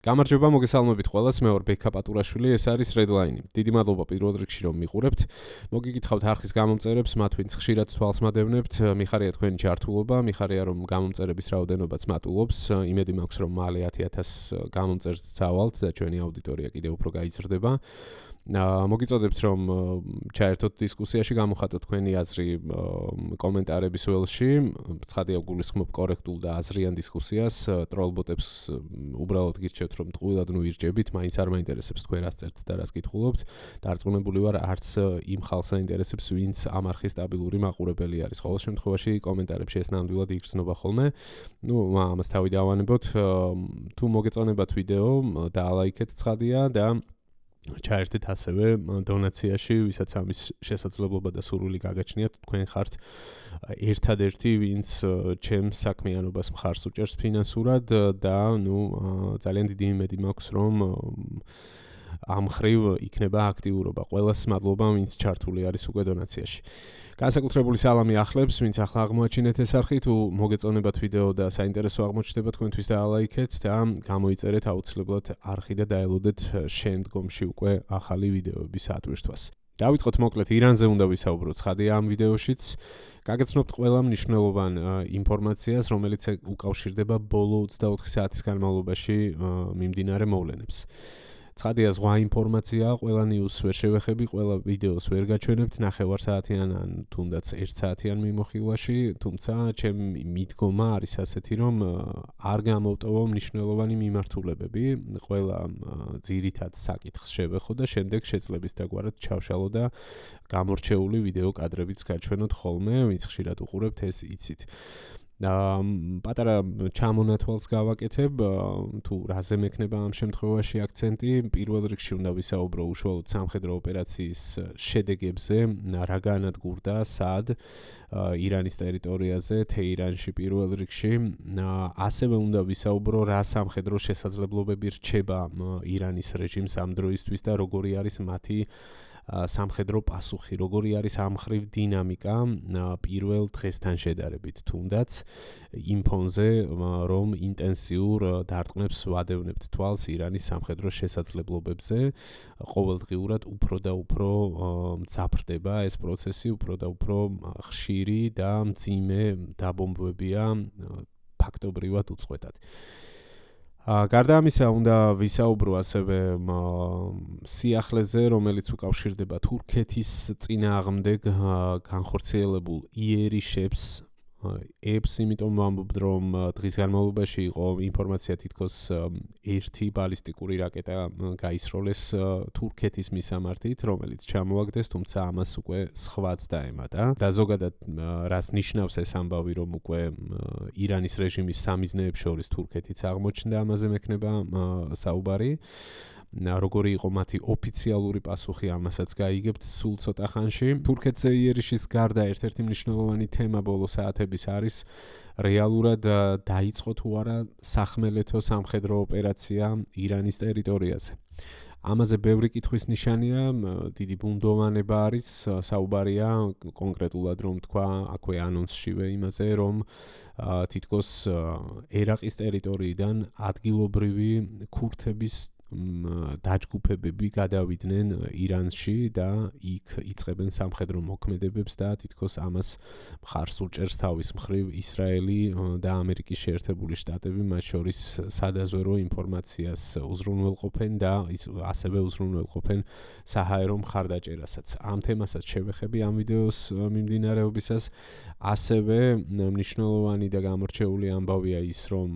გამარჯობა, მოგესალმებით ყველას, მე ვარ ბექა პატურაშვილი, ეს არის Redline. დიდი მადლობა პირველ რიგში რომ მიყურებთ. მოგიგითხავთ არხის გამომწერებს, მათ ვინც ხშირად თვალს მადევნებთ, მიხარია თქვენი ჯართულობა, მიხარია რომ გამომწერების რაოდენობაც მატულობს. იმედი მაქვს რომ მალე 10,000 გამომწერს წავალთ და ჩვენი აუდიტორია კიდევ უფრო გაიზრდება. მოგიწოდებთ რომ ჩაერთოთ დისკუსიაში, გამოხატოთ თქვენი აზრი კომენტარების ველში. ცხადია გულისხმობ კორექტულ და აზრიან დისკუსიას. ტროლბოტებს უბრალოდ გირჩევთ რომ ტყუილად ნუირჯებით, მაინც არ მაინტერესებს თქვენ რას წერთ და რას კითხულობთ. დარწმუნებული ვარ, არც იმ ხალხს აინტერესებს, ვინც ამ არხის სტაბილური მაყურებელი არის. ყოველ შემთხვევაში კომენტარებში ეს ნამდვილად იგრძნობა ხოლმე. ამას თავი დავანებოთ. თუ მოგეწონებათ ვიდეო, დაალაიქეთ ცხადია და ჩაერთეთ ასევე დონაციაში, ვისაც ამის შესაძლებლობა და სურვილი გაგაჩნიათ, თქვენ ხართ ერთადერთი, ვინც ჩემს საქმიანობას მხარს უჭერს ფინანსურად და ძალიან დიდი იმედი მაქვს, რომ ამ ხრივ იქნება აქტიურობა. ყველას მადლობა, ვინც ჩართული არის უკვე დონაციაში. განსაკუთრებული სალამი ახლებს, ვინც ახლა აღმოაჩინეთ ეს არხი, თუ მოგეწონებათ ვიდეო და საინტერესო აღმოჩნდება თქვენთვის დაალაიქეთ და გამოიწერეთ აუცილებლად არხი და დაელოდეთ შემდგომში უკვე ახალი ვიდეოების ატვირთვას. დავიწყოთ მოკლედ ირანზე უნდა ვისაუბროთ ცხადია ამ ვიდეოშიც. გაგაცნობთ ყველა მნიშვნელოვან ინფორმაციას, რომელიც უკავშირდება ბოლო 24 საათის განმავლობაში მიმდინარე მოვლენებს. ცხადია ზღვა ინფორმაციაა, ყველა ნიუსს ვერ შევეხები, ყველა ვიდეოს ვერ გაჩვენებთ ნახევარსაათიან ან თუნდაც 1 საათიან მიმოხილვაში, თუმცა ჩემი მიდგომა არის ასეთი, რომ არ გამოვტოვო მნიშვნელოვანი მიმართულებები, ყველა ძირითად საკითხს შევეხო და შემდეგ შეძლების დაგვარად ჩავშალო და გამორჩეული ვიდეო კადრებიც გაჩვენოთ ხოლმე, ვინც ხშირად უყურებთ ეს იცით. პატარა ჩამონათვალს გავაკეთებ, თუ რაზე მექნება ამ შემთხვევაში აქცენტი, პირველ რიგში უნდა ვისაუბრო უშუალოდ სამხედრო ოპერაციის შედეგებზე, რა განადგურდა, სად, ირანის ტერიტორიაზე, თეირანში პირველ რიგში, ასევე უნდა ვისაუბრო რა სამხედრო შესაძლებლობები რჩება ირანის რეჟიმს ამ დროისთვის და როგორი არის მათი სამხედრო პასუხი, როგორი არის ამ ხრივ დინამიკა პირველ დღესთან შედარებით, თუნდაც იმ ფონზე, რომ ინტენსიურ დარტყმებს ვადევნებთ თვალს ირანის სამხედრო შესაძლებლობებზე, ყოველდღიურად უფრო და უფრო მძაფრდება ეს პროცესი, უფრო და უფრო ხშირი და მძიმე დაბომბვებია ფაქტობრივად უწყვეტად. გარდა ამისა, უნდა ვისაუბრო ასევე სიახლეზე, რომელიც უკავშირდება თურქეთის წინააღმდეგ განხორციელებულ იერიშებს, იმიტომ ვამბობ, რომ დღის განმავლობაში იყო ინფორმაცია თითქოს ერთი ბალისტიკური რაკეტა გაისროლეს თურქეთის მისამართით, რომელიც ჩამოაგდეს, თუმცა ამას უკვე სხვაც დაემატა. და ზოგადად რას ნიშნავს ეს ამბავი, რომ უკვე ირანის რეჟიმის სამიზნეებს შორის თურქეთიც აღმოჩნდა, ამაზე მექნება საუბარი. როგორი იყო მათი ოფიციალური პასუხი, ამასაც გაიგებთ სულ ცოტა ხანში. თურქეთზე იერიშის გარდა ერთ-ერთი მნიშვნელოვანი თემა ბოლო საათების არის რეალურად დაიწყო თუ არა სახმელეთო სამხედრო ოპერაცია ირანის ტერიტორიაზე. ამაზე ბევრი კითხვის ნიშანია, დიდი ბუნდოვანება არის, საუბარია კონკრეტულად რომ თქვა აქვე ანონსშივე იმაზე, რომ თითქოს ერაყის ტერიტორიიდან ადგილობრივი ქურთების დაჯგუფებები გადავიდნენ ირანში და იქ იწყებენ სამხედრო მოქმედებებს და თითქოს ამას მხარს უჭერს თავის მხრივ ისრაელი და ამერიკის შეერთებული შტატები, მათ შორის სადაზვერო ინფორმაციას უზრუნველყოფენ და ასევე უზრუნველყოფენ საჰაერო მხარდაჭერასაც. ამ თემასაც შევეხები ამ ვიდეოს მიმდინარეობისას. ასევე მნიშვნელოვანი და გამორჩეული ამბავია ის, რომ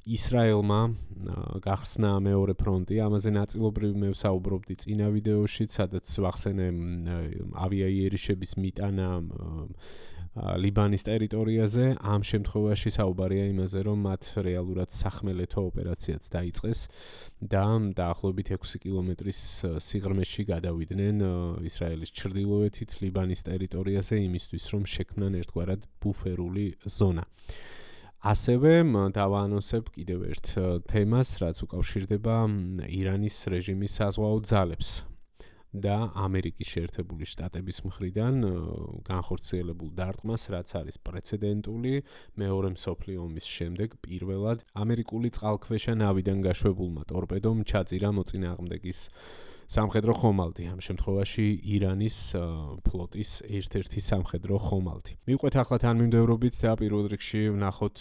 ისრაელმა გახსნა მეორე ფრონტი, ამაზე ნაწილობრივ მე ვსაუბრობდი წინა ვიდეოში, სადაც ვახსენე ავიაიერიშების მიტანა ლიბანის ტერიტორიაზე. ამ შემთხვევაში საუბარია იმაზე, რომ მათ რეალურად სახმელეთო ოპერაციაც დაიწყეს და დაახლოებით 6 კილომეტრის სიღრმეში გადავიდნენ ისრაელის ჩრდილოეთით ლიბანის ტერიტორიაზე იმისთვის, რომ შექმნან ერთგვარად ბუფერული ზონა. ასევე დავაანონსებ კიდევ ერთ თემას, რაც უკავშირდება ირანის რეჟიმის საზღვაო ძალებს. და ამერიკის შეერთებული შტატების მხრიდან განხორციელებულ დარტყმას, რაც არის პრეცედენტული მეორე მსოფლიო ომის შემდეგ პირველად ამერიკული წყალქვეშა ნავიდან გაშვებულმა ტორპედომ ჩაძირა მოწინააღმდეგის სამხედრო ხომალდი, ამ შემთხვევაში ირანის ფლოტის ერთ-ერთი სამხედრო ხომალდი. მივყვეთ ახლა თანმიმდევრობით და პირველ რიგში ვნახოთ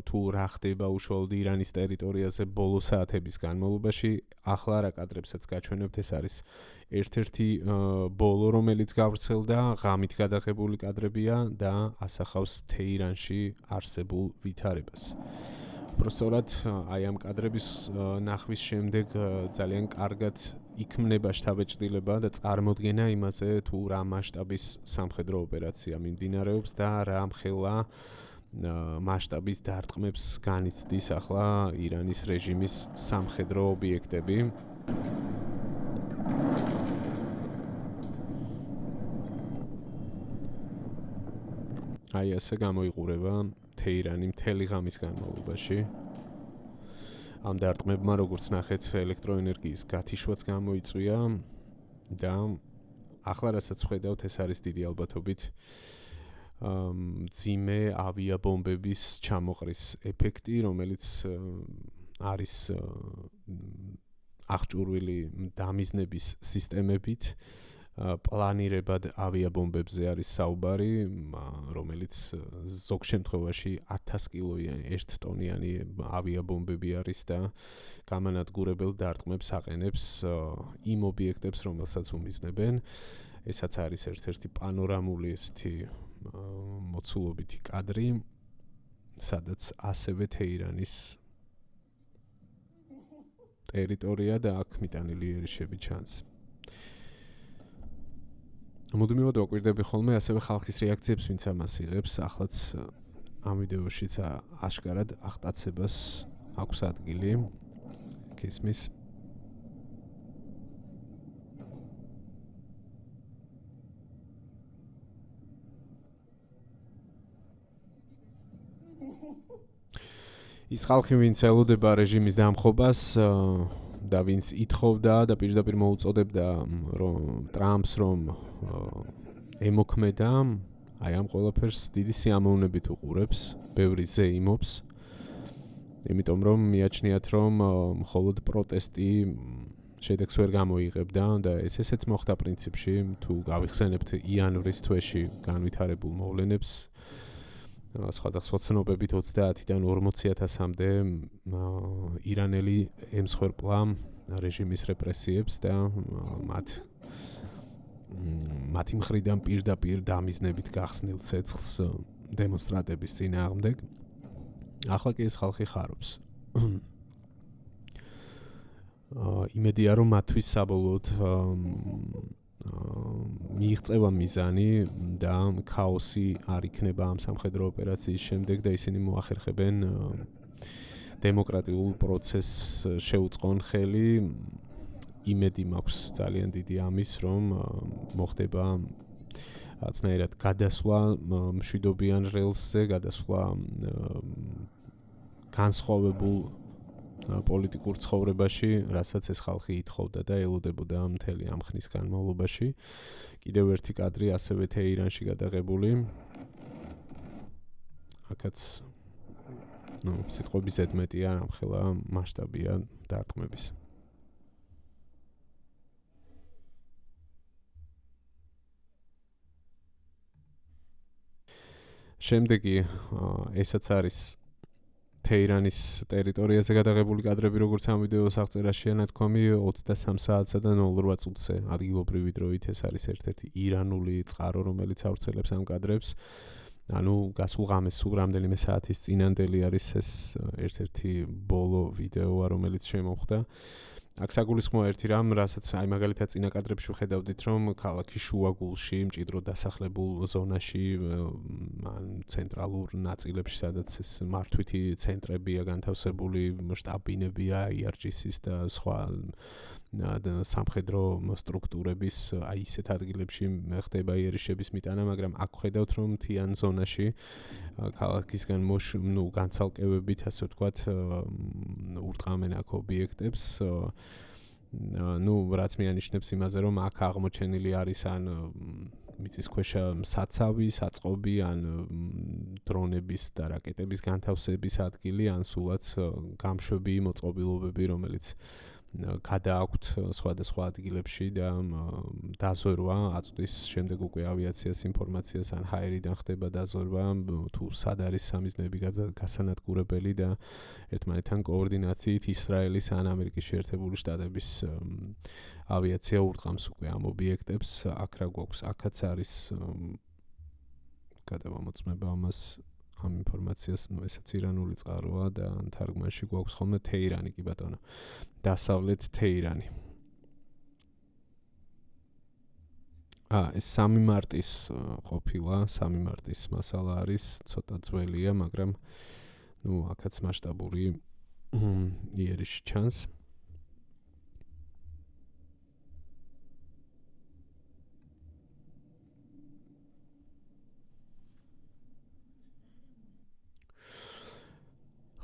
თუ რა ხდება უშუალოდ ირანის ტერიტორიაზე ბოლო საათების განმავლობაში. ახლა რა კადრებსაც გაჩვენებთ, ეს არის ერთ-ერთი ბოლო, რომელიც გავრცელდა, ღამით გადაღებული კადრებია და ასახავს თეირანში არსებულ ვითარებას. Უბრალოდ აი ამ კადრების ნახვის შემდეგ ძალიან კარგად იქმნება შთაბეჭდილება და წარმოდგენა იმაზე, თუ რა მასშტაბის სამხედრო ოპერაცია მიმდინარეობს და რა მხელა მასშტაბის დარტყმებს განიცდის ახლა ირანის რეჟიმის სამხედრო ობიექტები. აი ასე გამოიყურება თეირანი მთელი ღამის განმავლობაში. ამ დარტყმებმა, როგორც ნახეთ, ელექტროენერგიის გათიშვაც გამოიწვია და ახლა რასაც ვხედავთ, ეს არის დიდი ალბათობით მძიმე ავიაბომბების ჩამოყრის ეფექტი, რომელიც არის აღჭურვილი დამიზნების სისტემებით. პლანირებად ავიაბომბებზე არის საუბარი, რომელიც ზოგ შემთხვევაში 1000 კილოიანი, 1 ტონიანი ავიაბომბები არის და გამანადგურებელ დარტყმებს აყენებს იმ ობიექტებს, რომელსაც უმიზნებენ. ესაც არის ერთ-ერთი პანორამული ესეთი მოცულობითი კადრი, სადაც ასევე თეირანის ტერიტორია და აქ მიტანილი იერიშები ჩანს. მუდმივად ვაკვირდები ხოლმე ასევე ხალხის რეაქციებს, ვინც ამას იღებს. ახლაც ამ ვიდეოშიც აშკარად აღტაცებას აქვს ადგილი. გესმის? ის ხალხი, ვინც ელოდება რეჟიმის დამხობას და ვინც ითხოვდა და პირდაპირ მოუწოდებდა ტრამპს რომ ემოქმედა, აი ამ ყველაფერს დიდი სიამოვნებით უყურებს, ბევრი ზეიმობს. იმიტომ რომ მიაჩნიათ რომ მხოლოდ პროტესტი შედეგს ვერ გამოიღებდა და ესეც მოხდა პრინციპში, თუ გავიხსენებთ იანვრის თვეში განვითარებულ მოვლენებს, სხვადასხვა ცნობებით 30-დან 40,000-მდე ირანელი ემსხვერპლა რეჟიმის რეპრესიებს და მათი მხრიდან პირდაპირ დამიზნებით გახსნილ ცეცხლს დემონსტრანტების წინააღმდეგ. ახლა კი ეს ხალხი ხარობს. იმედია რომ მათთვის საბოლოოდ მიიღწევა მიზანი და ქაოსი არ იქნება ამ სამხედრო ოპერაციის შემდეგ და ისინი მოახერხებენ დემოკრატიულ პროცესს შეუწყონ ხელი. იმედი მაქვს ძალიან დიდი ამის, რომ მოხდება რაღაცნაირად გადასვლა მშვიდობიან რელსზე, გადასვლა განსხვავებულ პოლიტიკურ ცხოვრებაში, რასაც ეს ხალხი ითხოვდა და ელოდებოდა მთელი ამ ხნის განმავლობაში. კიდევ ერთი კადრი ასევე თეირანში გადაღებული. აქაც სიტყვების ზედმეტია, ამხელა მასშტაბია დარტყმების. შემდეგი ესაც არის თეირანის ტერიტორიაზე გადაღებული კადრები, როგორც ამ ვიდეოს აღწერაშია ნათქვამი 23 საათსა და 08 წუთზე ადგილობრივი დროით. ეს არის ერთ-ერთი ირანული წყარო, რომელიც ავრცელებს ამ კადრებს. ანუ გასულ ღამეს სულ რამდენიმე საათის წინანდელი არის ეს ერთ-ერთი ბოლო ვიდეოა, რომელიც შემოხდა. აქ საგულისხმოა ერთი რამ, რასაც აი მაგალითად წინა კადრებში ვხედავდით, რომ ქალაქის შუაგულში, მჭიდროდ დასახლებულ ზონაში, ან ცენტრალურ ნაწილებში, სადაც ეს მართვითი ცენტრებია განთავსებული, შტაბ-ბინებია, IRGC-ის და სხვა სამხედრო სტრუქტურების, აი ისეთ ადგილებში ხდება იერიშების მიტანა, მაგრამ აქ ვხედავთ, რომ მთიან ზონაში ქალაქისგან განცალკევებით, ასე ვთქვათ, ურტყამენ აქ ობიექტებს. რაც მიანიშნებს იმაზე, რომ აქ აღმოჩენილი არის ან მიწისქვეშა საცავი, საწყობი, ან დრონების და რაკეტების განთავსების ადგილი, ან სულაც გამშვები მოწყობილობები, რომელიც გადააქვთ სხვადასხვა ადგილებში და დაზვერვა აწვდის შემდეგ უკვე ავიაციას ინფორმაციას ან ჰაერიდან ხდება დაზვერვა თუ სად არის სამიზნეები გასანადგურებელი და ერთმანეთთან კოორდინაციით ისრაელის ან ამერიკის შეერთებული შტატების ავიაცია ურტყამს უკვე ამ ობიექტებს. აქ რა გვაქვს? აქაც არის გადავამოწმება ამას ამ ინფორმაციას, ესაც ირანული წყაროა და თარგმანში გვაქვს ხოლმე თეირანი, კი ბატონო. დასავლეთ თეირანი. ეს 3 მარტის ყოფილა, 3 მარტის მასალა არის, ცოტა ძველია, მაგრამ აქაც მასშტაბური იერიში ჩანს.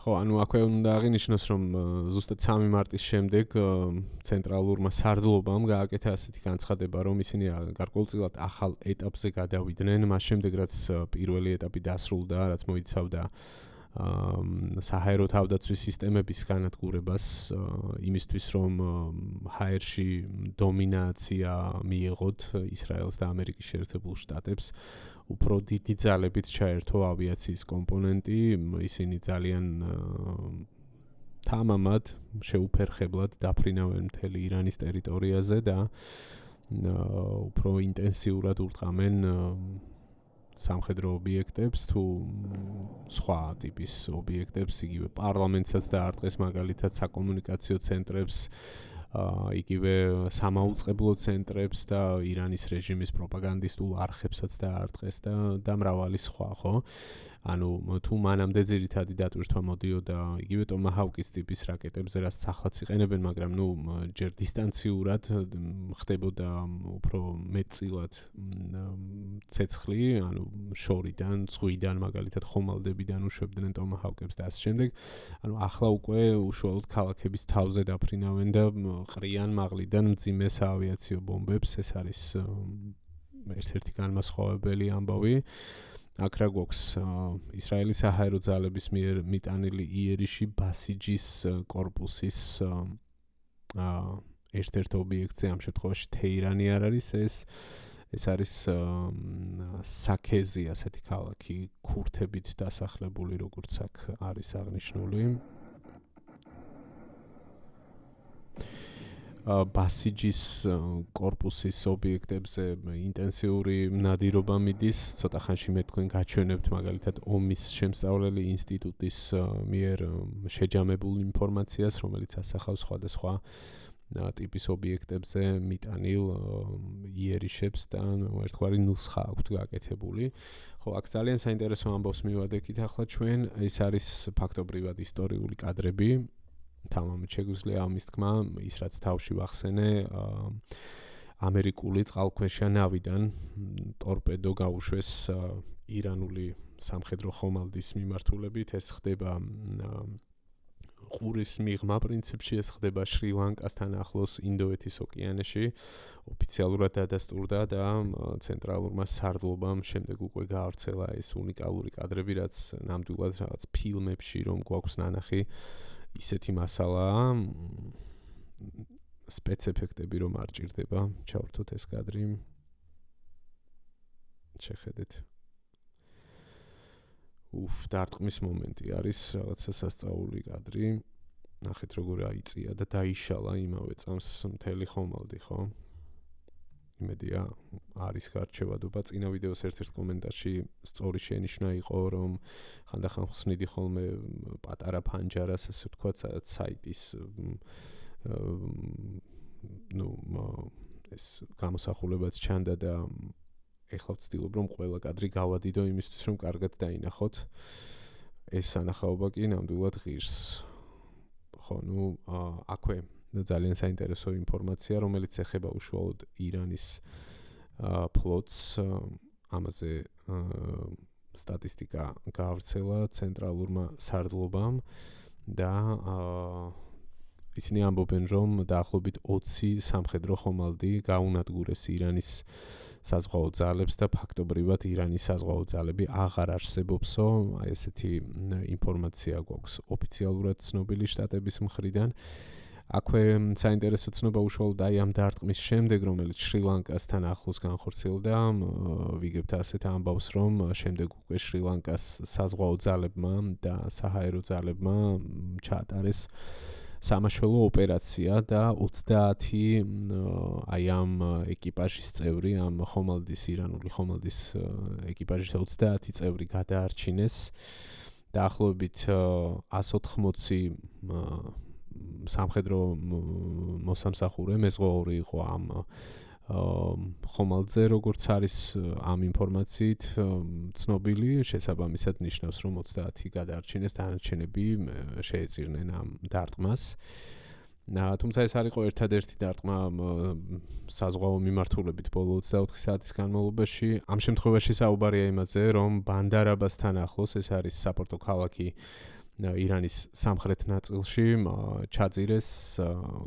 ხო, აქვე უნდა აღინიშნოს, რომ ზუსტად 3 მარტის შემდეგ ცენტრალურმა სარდლობამ გააკეთა ასეთი განცხადება, რომ ისინი გარკვეულწილად ახალ ეტაპზე გადავიდნენ, მას შემდეგ რაც პირველი ეტაპი დასრულდა, რაც მოიცავდა საჰაერო თავდაცვის სისტემების განადგურებას იმისთვის, რომ ჰაერში დომინაცია მიიღოთ ისრაელს და ამერიკის შეერთებულ შტატებს. უფრო დიდი ძალებით ჩაერთო ავიაციის კომპონენტი, ისინი ძალიან თამამად, შეუფერხებლად დაფრინავენ მთელი ირანის ტერიტორიაზე და უფრო ინტენსიურად ურტყამენ სამხედრო ობიექტებს თუ სხვა ტიპის ობიექტებს, იგივე პარლამენტსაც დაარტყეს, მაგალითად საკომუნიკაციო ცენტრებს, იგივე სამაუწყებლო ცენტრებს და ირანის რეჟიმის პროპაგანდისტულ არხებსაც დაარტყეს და მრავალი სხვა, ხო? ანუ თუ მანამდე ძირითადი დატვირთვა მოდიოდა იგივე ტომაჰავკის ტიპის რაკეტებზე, რაც ახლაც იყენებენ, მაგრამ ჯერ დისტანციურად ხდებოდა უფრო მეტწილად ცეცხლი, ანუ შორიდან, ზღვიდან, მაგალითად ხომალდებიდან უშვებდნენ ტომაჰავკებს და ასე შემდეგ. ანუ ახლა უკვე უშუალოდ ქალაქების თავზე დაფრინავენ და ყრიან მაღლიდან მძიმე საავიაციო ბომბებს. ეს არის ერთ-ერთი განმასხვავებელი ამბავი. აქ რა გვაქვს? ისრაელის საჰაერო ძალების მიერ მიტანილი იერიში ბასიჯის კორპუსის ერთ-ერთ ობიექტზე, ამ შემთხვევაში თეირანი არ არის, ეს არის საქეზი, ასეთი ქალაქი, ქურთებით დასახლებული, როგორც აქ არის აღნიშნული. ბასიჯის კორპუსის ობიექტებზე ინტენსიური ნადირობა მიდის, ცოტა ხანში მე თქვენ გაჩვენებთ მაგალითად ომის შემსწავლელი ინსტიტუტის მიერ შეჯამებულ ინფორმაციას, რომელიც ასახავს სხვადასხვა ტიპის ობიექტებზე მიტანილ იერიშებს და ერთგვარი ნუსხა აქვთ გაკეთებული. ხო, აქ ძალიან საინტერესო ამბავს მივადექით ახლა ჩვენ, ეს არის ფაქტობრივად ისტორიული კადრები. თამამად შეგვიძლია ამის თქმა, ის რაც თავში ვახსენე, ამერიკული წყალქვეშა ნავიდან ტორპედო გაუშვეს ირანული სამხედრო ხომალდის მიმართულებით. ეს ხდება ყურის მიღმა პრინციპში, ეს ხდება შრი-ლანკასთან ახლოს ინდოეთის ოკეანეში. ოფიციალურად დადასტურდა და ცენტრალურმა სარდლობამ შემდეგ უკვე გაავრცელა ეს უნიკალური კადრები, რაც ნამდვილად რაღაც ფილმებში რომ გვაქვს ნანახი. ისეთი მასალაა, სპეცეფექტები რომ არ ჭირდება, ჩავრთოთ ეს კადრი. შეხედეთ. დარტყმის მომენტი არის, რაღაცა სასწაული კადრი. ნახეთ როგორ აიწია და დაიშალა იმავე წამს მთელი ხომალდი, ხო? იმედია არის გარჩევადობა. წინა ვიდეოს ერთ-ერთ კომენტარში სწორი შენიშვნა იყო, რომ ხანდახან ხსნიდი ხოლმე პატარა ფანჯარას, ასე ვთქვათ, საიტის ეს გამოსახულებაც ჩანდა და ეხლა ვცდილობ რომ ყველა კადრი გავადიდო იმისთვის რომ კარგად დაინახოთ. ეს სანახაობა კი ნამდვილად ღირს. ხო, აქვე ძალიან საინტერესო ინფორმაცია, რომელიც ეხება უშუალოდ ირანის ფლოტს, ამაზე სტატისტიკა გაავრცელა ცენტრალურმა სარდლობამ და ისინი ამბობენ, რომ დაახლოებით 20 სამხედრო ხომალდი გაუნადგურეს ირანის საზღვაო ძალებს და ფაქტობრივად ირანის საზღვაო ძალები აღარ არსებობსო. აი ესეთი ინფორმაცია გვაქვს ოფიციალურად ცნობილი შტატების მხრიდან. აქვე საინტერესო ცნობა უშუალოდ აი ამ დარტყმის შემდეგ, რომელიც შრი-ლანკასთან ახლოს განხორციელდა, ვიგებთ ასეთ ამბავს, რომ შემდეგ უკვე შრი-ლანკას საზღვაო ძალებმა და საჰაერო ძალებმა ჩაატარეს სამაშველო ოპერაცია და 30 აი ამ ეკიპაჟის წევრი, ამ ირანული ხომალდის ეკიპაჟის 30 წევრი გადაარჩინეს. დაახლოებით 180 სამხედრო მოსამსახურე მეზღვაური იყო ამ ხომალდზე, როგორც არის ამ ინფორმაციით ცნობილი, შესაბამისად ნიშნავს, რომ 30 გადაარჩინეს, დანარჩენები შეეწირნენ ამ დარტყმას. თუმცა ეს არ იყო ერთადერთი დარტყმა საზღვაო მიმართულებით ბოლო 24 საათის განმავლობაში. ამ შემთხვევაში საუბარია იმაზე, რომ ბანდარ-აბასთან ახლოს, ეს არის საპორტო ქალაქი ირანის სამხრეთ ნაწილში, ჩაძირეს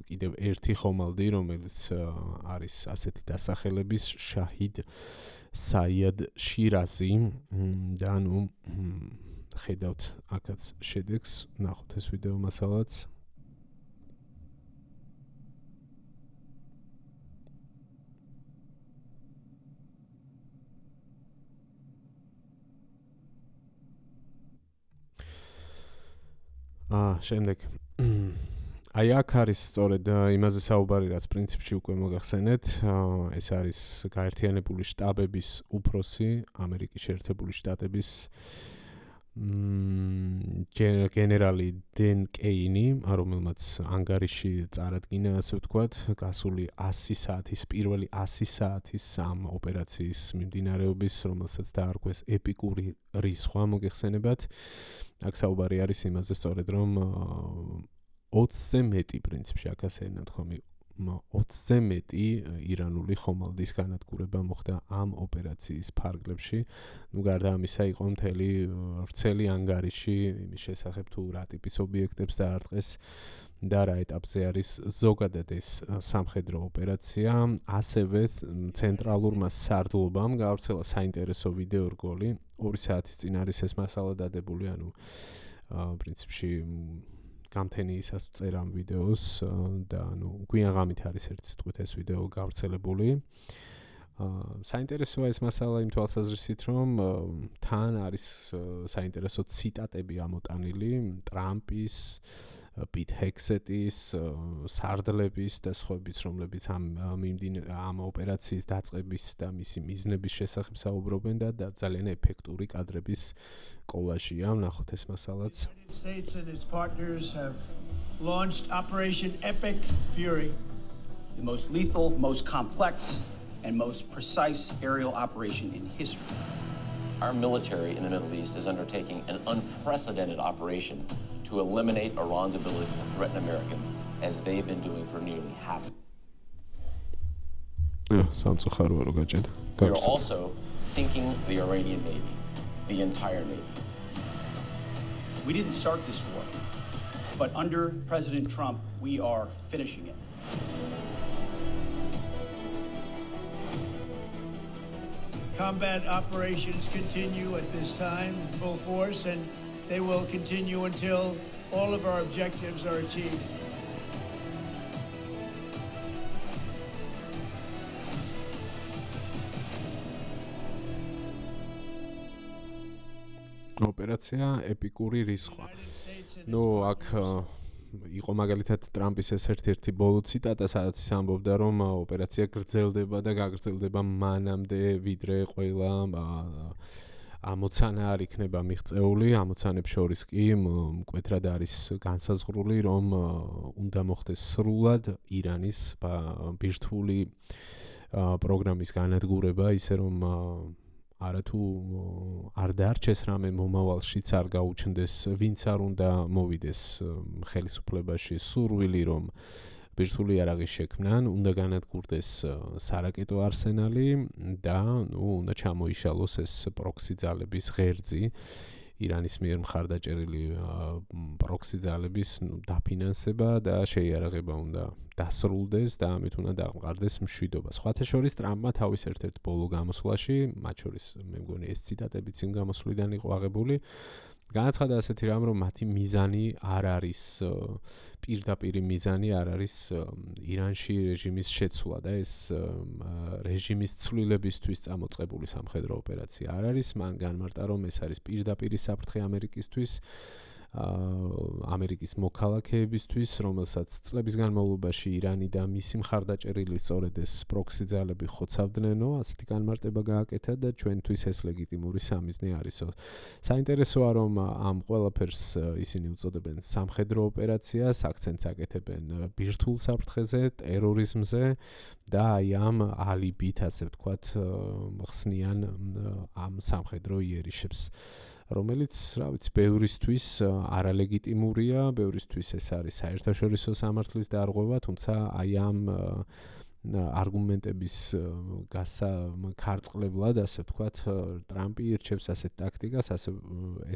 კიდევ ერთი ხომალდი, რომელიც არის ასეთი დასახელების შაჰიდ საიად შირაზი და ხედავთ აქაც შედეგს, ნახოთ ეს ვიდეო მასალაც. შემდეგ აი აქ არის სწორედ იმაზე საუბარი, რაც პრინციპში უკვე მოგახსენეთ. ეს არის გაერთიანებული შტაბების უფროსი, ამერიკის შეერთებული შტატების გენერალი დენ კეინი, რომელმაც ანგარიში წარადგინა, ასე ვთქვათ, გასული 100 საათის, პირველი 100 საათის ამ ოპერაციის მიმდინარეობის, რომელსაც დაარქვეს ეპიკური რისხვა, მოგეხსენებათ. აქ საუბარი არის იმაზე სწორედ, რომ 20-ზე მეტი პრინციპში აქ ასე ნათქვამი 20-ზე მეტი ირანული ხომალდის განადგურება მოხდა ამ ოპერაციის ფარგლებში. გარდა ამისა იყო მთელი ვრცელი ანგარიში იმის შესახებ, თუ რა ტიპის ობიექტებს დაარტყეს და რა ეტაპზე არის ზოგადად ეს სამხედრო ოპერაცია. ასევე ცენტრალურმა სარდლობამ გაავრცელა საინტერესო ვიდეო რგოლი. 2 საათის წინ არის ეს მასალა დადებული, პრინციპში გამთენიისას წერა ამ ვიდეოს და გვიან ღამით არის ერთ სიტყვით ეს ვიდეო გავრცელებული. საინტერესოა ეს მასალა იმ თვალსაზრისით, რომ თან არის საინტერესო ციტატები ამოტანილი ტრამპის, პიტ ჰექსეტის, სარდლების და სხვების, რომლებიც ამ ოპერაციის დაწყების და მისი მიზნების შესახებ საუბრობენ და ძალიან ეფექტური კადრების კოლაჟია. ნახოთ ეს მასალაც. The United States and its partners have launched Operation Epic Fury, the most lethal, most complex, and most precise aerial operation in history. Our military in the Middle East is undertaking an unprecedented operation to eliminate Iran's ability to threaten Americans, as they've been doing for nearly half. We are also sinking the Iranian Navy, the entire Navy. We didn't start this war, but under President Trump, we are finishing it. combat operations continue at this time in full force, and they will continue until all of our objectives are achieved. ოპერაცია ეპიკური რისხვა. აქ იყო მაგალითად ტრამპის ეს ერთ-ერთი ბოლო ციტატა, სადაც ის ამბობდა, რომ ოპერაცია გრძელდება და გაგრძელდება მანამდე, ვიდრე ყველა ამოცანა არ იქნება მიღწეული. ამოცანებს შორის კი მკვეთრად არის განსაზღვრული, რომ უნდა მოხდეს სრულად ირანის ბირთვული პროგრამის განადგურება, ისე რომ არათუ არ დარჩეს რამე მომავალშიც არ გაუჩნდეს, ვინც არ უნდა მოვიდეს ხელისუფლებაში სურვილი, რომ ბირთვული იარაღის შექმნან, უნდა განადგურდეს სარაკეტო არსენალი და უნდა ჩამოიშალოს ეს პროქსი ძალების ღერძი. ირანის მიერ მხარდაჭერილი პროქსი ძალების დაფინანსება და შეიარაღება უნდა დასრულდეს და ამით უნდა დაყარდეს მშვიდობა. სხვათა შორის ტრამპმა თავის ერთ-ერთ ბოლო გამოსვლაში, მათ შორის მე მგონი ეს ციტატებიც იმ გამოსვლიდან იყო აღებული, განაცხადა ასეთი რამ, რომ მათი მიზანი არ არის პირდაპირი მიზანი არ არის ირანში რეჟიმის შეცვლა და ეს რეჟიმის ცვლილებისთვის წამოწყებული სამხედრო ოპერაცია არ არის, მან განმარტა, რომ ეს არის პირდაპირი საფრთხე ამერიკისთვის, ამერიკის მოქალაქეებისთვის, რომელსაც წლების განმავლობაში ირანი და მისი მხარდაჭერილი სწორედ ეს პროქსი ძალები ხოცავდნენო, ასეთი განმარტება გააკეთა და ჩვენთვის ეს ლეგიტიმური სამიზნე არისო. საინტერესოა, რომ ამ ყველაფერს ისინი უწოდებენ სამხედრო ოპერაციას, აქცენტს აკეთებენ ბირთვულ საფრთხეზე, ტერორიზმზე და აი ამ ალიბით, ასე ვთქვათ, ხსნიან ამ სამხედრო იერიშებს. რომელიც, რა ვიცი, ბევრისთვის არალეგიტიმურია, ბევრისთვის ეს არის საერთაშორისო სამართლის დარღვევა, თუმცა აი ამ არგუმენტების გასაქარწყლებლად, ასე ვთქვათ, ტრამპი ირჩევს ასეთ ტაქტიკას,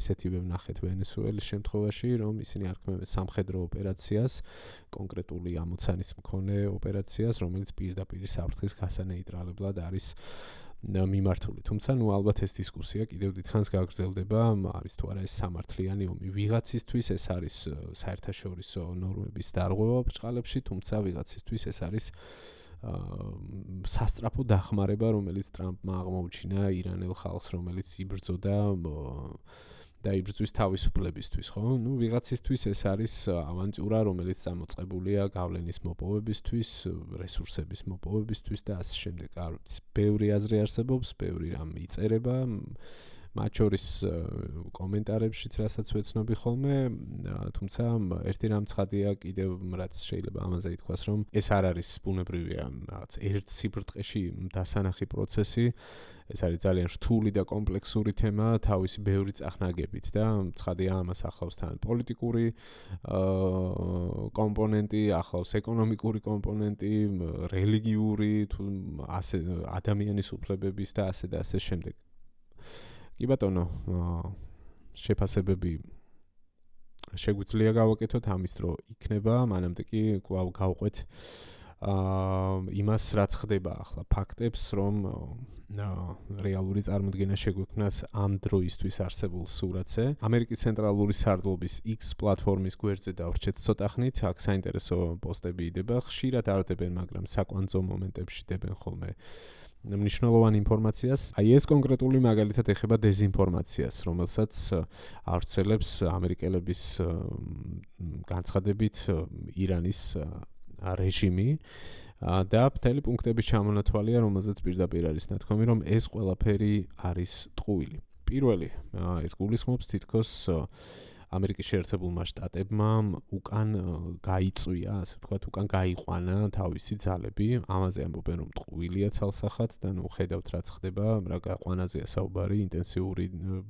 ესეთივე ვნახეთ ვენესუელის შემთხვევაში, რომ ისინი არქმევენ სამხედრო ოპერაციას, კონკრეტული ამოცანის მქონე ოპერაციას, რომელიც პირდაპირ საფრთხის გასანეიტრალებლად არის მიმართული. თუმცა ალბათ ეს დისკუსია კიდევ დიდხანს გაგრძელდება, არის თუ არა ეს სამართლიანი ომი. ვიღაცისთვის ეს არის საერთაშორისო ნორმების დარღვევა ბრჭყალებში, თუმცა ვიღაცისთვის ეს არის სასწრაფო დახმარება, რომელიც ტრამპმა აღმოუჩინა ირანელ ხალხს, რომელიც იბრძოდა და იბრძვის თავისუფლებისთვის, ხო? ვიღაცისთვის ეს არის ავანტიურა, რომელიც წამოწყებულია გავლენის მოპოვებისთვის, რესურსების მოპოვებისთვის და ასე შემდეგ. არ ვიცი, ბევრი აზრი არსებობს, ბევრი რამ იწერება, მათ შორის კომენტარებშიც რასაც ვეცნობი ხოლმე, თუმცა ერთი რამ ცხადია კიდევ, რაც შეიძლება ამაზე ითქვას, რომ ეს არ არის ბუნებრივია, რაღაც ერთ სიბრტყეში დასანახი პროცესი. ეს არის ძალიან რთული და კომპლექსური თემა, თავისი ბევრი წახნაგებით და ცხადია ამას ახლავს თან პოლიტიკური კომპონენტი, ახლავს ეკონომიკური კომპონენტი, რელიგიური, ასე ადამიანის უფლებების და ასე და ასე შემდეგ. კი ბატონო, შეფასებები შეგვიძლია გავაკეთოთ ამის დრო იქნება, მანამდე კი კვლავ გავყვეთ იმას, რაც ხდება ახლა ფაქტებს, რომ რეალური წარმოდგენა შეგვექმნას ამ დროისთვის არსებულ სურათზე. ამერიკის ცენტრალური სარდლობის X პლატფორმის გვერდზე დავრჩეთ ცოტა ხნით, აქ საინტერესო პოსტები იდება, ხშირად არ დებენ, მაგრამ საკვანძო მომენტებში დებენ ხოლმე მნიშვნელოვან ინფორმაციას. აი ეს კონკრეტული მაგალითად ეხება დეზინფორმაციას, რომელსაც ავრცელებს ამერიკელების განცხადებით ირანის რეჟიმი და მთელი პუნქტების ჩამონათვალია, რომელზეც პირდაპირ არის ნათქვამი, რომ ეს ყველაფერი არის ტყუილი. პირველი, ეს გულისხმობს თითქოს ამერიკის შეერთებულმა შტატებმა უკან გაიწვია, ასე ვთქვათ, უკან გაიყვანა თავისი ძალები. ამაზე ამბობენ, რომ ტყუილია ცალსახად და ხედავთ რაც ხდება, რა გაყვანაზეა საუბარი, ინტენსიური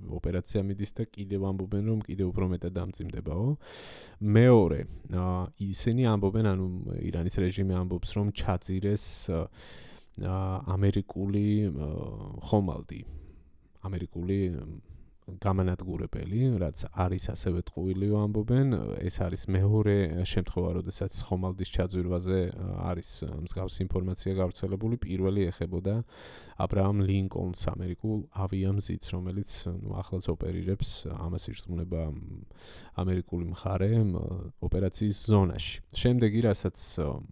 ოპერაცია მიდის და კიდევ ამბობენ, რომ კიდევ უფრო მეტად დამძიმდებაო. მეორე, ისინი ამბობენ, ანუ ირანის რეჟიმი ამბობს, რომ ჩაძირეს ამერიკული ხომალდი, ამერიკული გამანადგურებელი, რაც არის ასევე ტყუილი ამბობენ, ეს არის მეორე შემთხვევა, როდესაც ხომალდის ჩაძირვაზე არის მსგავსი ინფორმაცია გავრცელებული. პირველი ეხებოდა აბრაამ ლინკოლნს, ამერიკულ ავიამზიდს, რომელიც ახლაც ოპერირებს, ამას ირწმუნება ამერიკული მხარე ოპერაციის ზონაში. შემდეგი, რასაც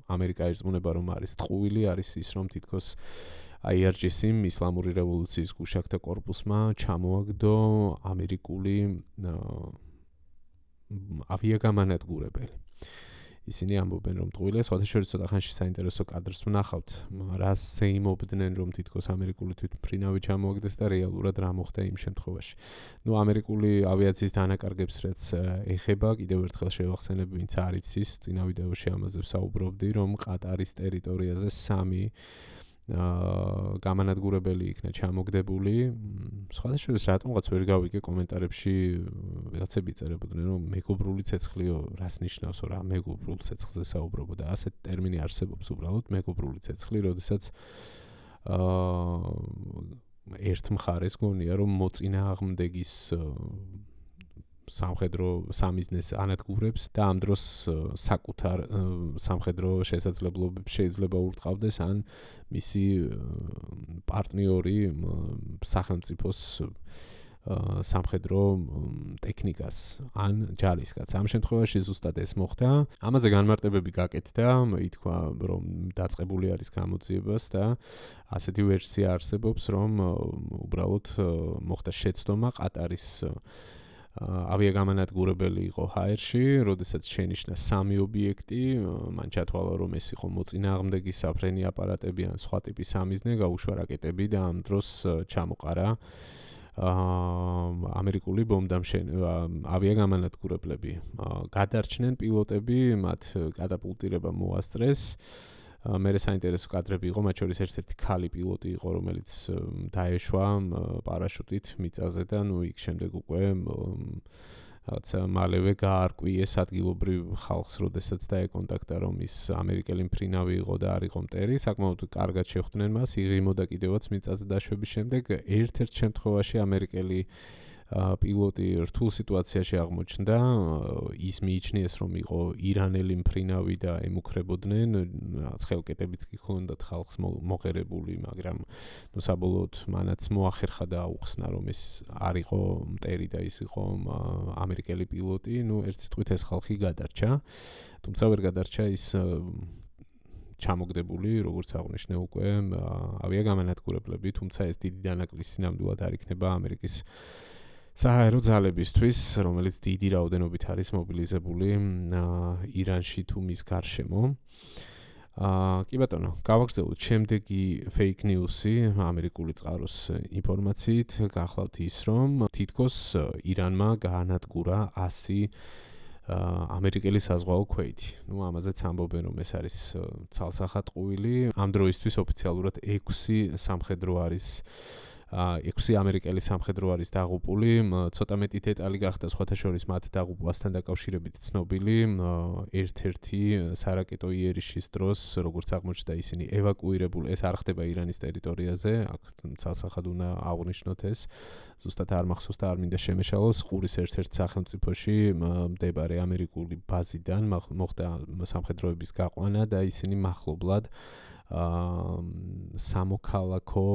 ამერიკა ირწმუნება, რომ არის ტყუილი, არის ის, რომ თითქოს IRGC-მ ისლამური რევოლუციის გუშაქთა კორპუსმა ჩამოაგდო ამერიკული ავიაგამანადგურებელი. ისინი ამბობენ, რომ ტყუილია, სხვადასხვა ცოტა ხანში საინტერესო კადრს ვნახავთ, რას ზეიმობდნენ, რომ თითქოს ამერიკული თვითმფრინავი ჩამოაგდეს და რეალურად რა მოხდა იმ შემთხვევაში. ამერიკული ავიაციის დანაკარგებს, რაც ეხება, კიდევ ერთხელ შევახსენებ, ვინც არ იცის, წინა ვიდეოში ამაზე ვსაუბრობდი, რომ ყატარის ტერიტორიაზე 3 გამანადგურებელი იქნა ჩამოგდებული. სხვადასხვა რატომღაც ვერ გავიგე კომენტარებში ვიღაცები იწერებოდნენ, რომ მეგობრული ცეცხლიო რას ნიშნავს, რა მეგობრულ ცეცხლზე საუბრობოდა. ასეთ ტერმინი არსებობს უბრალოდ მეგობრული ცეცხლი, როდესაც ერთ მხარეს გონია რომ მოწინააღმდეგის სამხედრო სამიზნეს ანადგურებს და ამ დროს საკუთარ სამხედრო შესაძლებლობებს შეიძლება ურტყავდეს ან მისი პარტნიორი სახელმწიფოს სამხედრო ტექნიკას ან ჯარისკაც. ამ შემთხვევაში ზუსტად ეს მოხდა. ამაზე განმარტებები გაკეთდა, ითქვა რომ დაწყებული არის გამოძიებას და ასეთი ვერსია არსებობს, რომ უბრალოდ მოხდა შეცდომა ყატარის ავიაგამანადგურებელი იყო ჰაერში, როდესაც შენიშნა 3 ობიექტი, მან ჩათვალა რომ ეს იყო მოწინააღმდეგის საფრენი აპარატები ან სხვა ტიპის სამიზნე, გაუშვა რაკეტები და ამ დროს ჩამოყარა ამერიკული ავიაგამანადგურებლები. გადარჩნენ პილოტები, მათ კატაპულტირება მოასწრეს. მერე საინტერესო კადრები იყო, მათ შორის ერთ-ერთი ქალი პილოტი იყო, რომელიც დაეშვა პარაშუტით მიწაზე და იქ შემდეგ უკვე რაღაცა მალევე გაარკვიეს ადგილობრივ ხალხს, როდესაც დაეკონტაქტა, რომ ის ამერიკელი მფრინავი იყო და არ იყო მტერი. საკმაოდ კარგად შეხვდნენ მას, იღიმოდა კიდევაც მიწაზე დაშვების შემდეგ. ერთ-ერთ შემთხვევაში ამერიკელი პილოტი რთულ სიტუაციაში აღმოჩნდა. ის მიიჩნიეს, რომ იყო ირანელი მფრინავი და ემუქრებოდნენ. ხელკეტებიც კი ჰქონდათ ხალხს მოღერებული, მაგრამ საბოლოოდ მანაც მოახერხა და აუხსნა, რომ ეს არ იყო მტერი და ის იყო ამერიკელი პილოტი. ერთ სიტყვით ეს ხალხი გადარჩა. თუმცა ვერ გადარჩა ის ჩამოგდებული, როგორც აღნიშნე უკვე ავიაგამანადგურებლები, თუმცა ეს დიდი დანაკლისი ნამდვილად არ იქნება ამერიკის საჰაერო ძალებისთვის, რომელიც დიდი რაოდენობით არის მობილიზებული ირანში თუ მის გარშემო. კი ბატონო, გავაგრძელოთ შემდეგი fake news-ი ამერიკული წყაროს ინფორმაციით, გახლავთ ის, რომ თითქოს ირანმა გაანადგურა 100 ამერიკელი საზღვაო ქვეითი. ამაზეც ამბობენ, რომ ეს არის ცალსახატყუილი. ამ დროისთვის ოფიციალურად 6 სამხედრო არის 6 ამერიკელი სამხედრო არის დაღუპული, ცოტა მეტი დეტალი გახდა სხვათა შორის მათ დაღუპვასთან დაკავშირებით ცნობილი. ერთ-ერთი სარაკეტო იერიშის დროს, როგორც აღმოჩნდა, ისინი ევაკუირებული, ეს არ ხდება ირანის ტერიტორიაზე, აქ ცალსახად უნდა აღვნიშნოთ ეს. ზუსტად არ მახსოვს და არ მინდა შემეშალოს, ყურის ერთ-ერთ სახელმწიფოში მდებარე ამერიკული ბაზიდან მოხდა სამხედროების გაყვანა და ისინი მახლობლად სამოქალაქო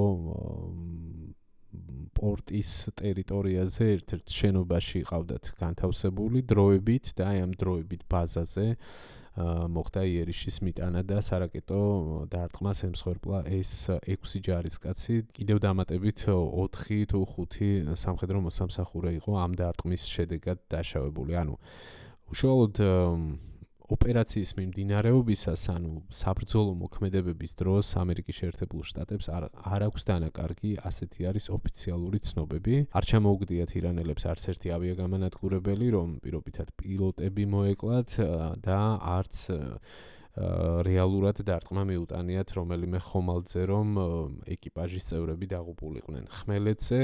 პორტის ტერიტორიაზე ერთ-ერთ შენობაში ყავდათ განთავსებული დროებით და ამ დროებით ბაზაზე მოხდა იერიშის მიტანა და სარაკეტო დარტყმას ემსხვერპლა ეს 6 ჯარისკაცი. კიდევ დამატებით 4 თუ 5 სამხედრო მოსამსახურე იყო ამ დარტყმის შედეგად დაშავებული. ანუ უშუალოდ ოპერაციის მიმდინარეობისას, ანუ საბრძოლო მოქმედებების დროს ამერიკის შეერთებულ შტატებს არ აქვს დანაკარგი, ასეთი არის ოფიციალური ცნობები. არ ჩამოუგდიათ ირანელებს არც ერთი ავიაგამანადგურებელი, რომ პირობითად პილოტები მოეკლათ და არც რეალურად დარტყმა მიუტანიათ რომელიმე ხომალდზე, რომ ეკიპაჟის წევრები დაღუპულიყვნენ. ხმელეთზე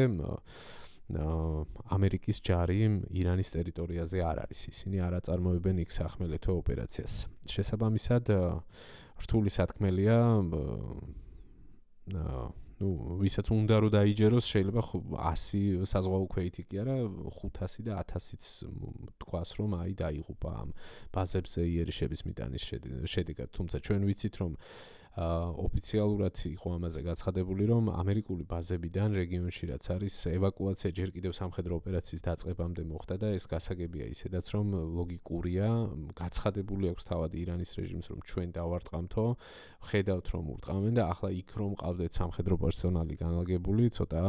ამერიკის ჯარი ირანის ტერიტორიაზე არ არის. ისინი არ აწარმოებენ იქ სახმელეთო ოპერაციას. შესაბამისად, რთული სათქმელია, ვისაც უნდა რომ დაიჯეროს, შეიძლება 100 საზღვაო ქვეითი კი არა, 500 და 1000-იც თქვას, რომ აი დაიღუპა ამ ბაზებზე იერიშების მიტანის შედეგად. თუმცა ჩვენ ვიცით, რომ ოფიციალურად იყო ამაზე გაცხადებული, რომ ამერიკული ბაზებიდან რეგიონში რაც არის ევაკუაცია ჯერ კიდევ სამხედრო ოპერაციის დაწყებამდე მოხდა და ეს გასაგებია ისედაც, რომ ლოგიკურია, გაცხადებული აქვს თავად ირანის რეჟიმს, რომ ჩვენ დავარტყამთო, ხედავთ რომ ურტყამენ და ახლა იქ რომ ყავდეთ სამხედრო პერსონალი განლაგებული, ცოტა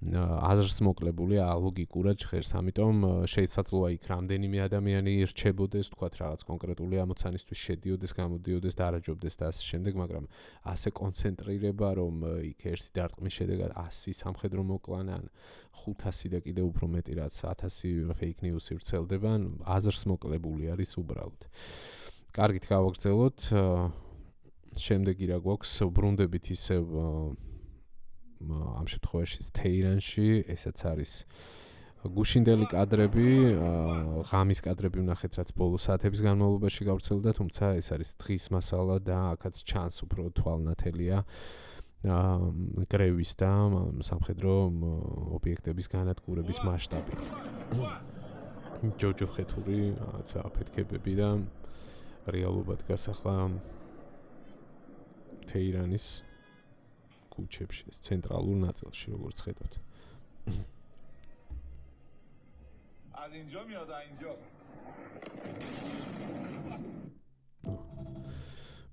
აზრს მოკლებული ალოგიკურად ჟღერს. ამიტომ შეიძლება იქ რამდენიმე ადამიანი ირჩებოდეს, თქვათ რაღაც კონკრეტული ამოცანისთვის შედიოდეს, გამოდიოდეს და არაჯობდეს და ასე შემდეგ, მაგრამ ასე კონცენტრირება, რომ იქ ერთი დარტყმის შედეგად 100 სამხედრო მოკლანა ან 500 და კიდევ უფრო მეტი რაც 1000 fake news-ი ვრცელდება, აზრს მოკლებული არის უბრალოდ. კარგით გავაგრძელოთ. შემდეგი რა გვაქვს, ბრუნდებით ისევ ამ შემთხვევაში თეირანში, ესაც არის გუშინდელი კადრები, ღამის კადრები ვნახეთ, რაც ბოლო საათების განმავლობაში გავრცელდა, თუმცა ეს არის დღის მასალა და აქაც ჩანს უფრო თვალნათელია გრევის და სამხედრო ობიექტების განადგურების მასშტაბი. ჯოჯო ხეთური რაღაცა აფეთქებები და რეალურად გასახლა თეირანის ქუჩებში, ცენტრალურ ნაწილში, როგორც ხედავთ. از اینجا میاد اینجا.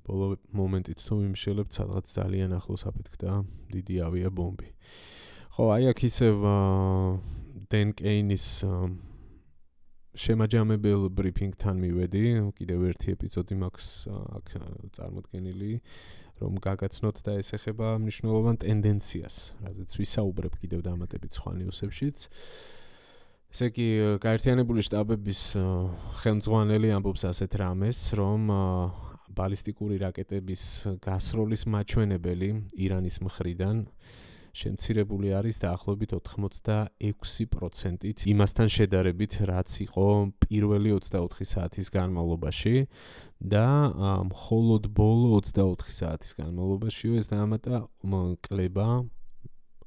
ბოლო მომენტით თუ იმშელებთ, სადღაც ძალიან ახლოს აფეთქდა დიდი ავიაბომბი. ხო, აი აქ ისევ დენ კეინის შემაჯამებელ ბრიფინგთან მივედი, კიდევ ერთი ეპიზოდი მაქვს აქ წარმოდგენილი, რომ გაგაცნოთ და ეს ეხება მნიშვნელოვან ტენდენციას, რაზეც ვისაუბრებ კიდევ დამატებით სხვა ნიუსებშიც. ესე იგი, გაერთიანებული შტაბების ხელმძღვანელი ამბობს ასეთ რამეს, რომ ბალისტიკური რაკეტების გასროლის მაჩვენებელი ირანის მხრიდან შემცირებული არის დაახლოებით 86%-ით იმასთან შედარებით, რაც იყო პირველი 24 საათის განმავლობაში და მხოლოდ ბოლო 24 საათის განმავლობაში ეს დაამატა კლება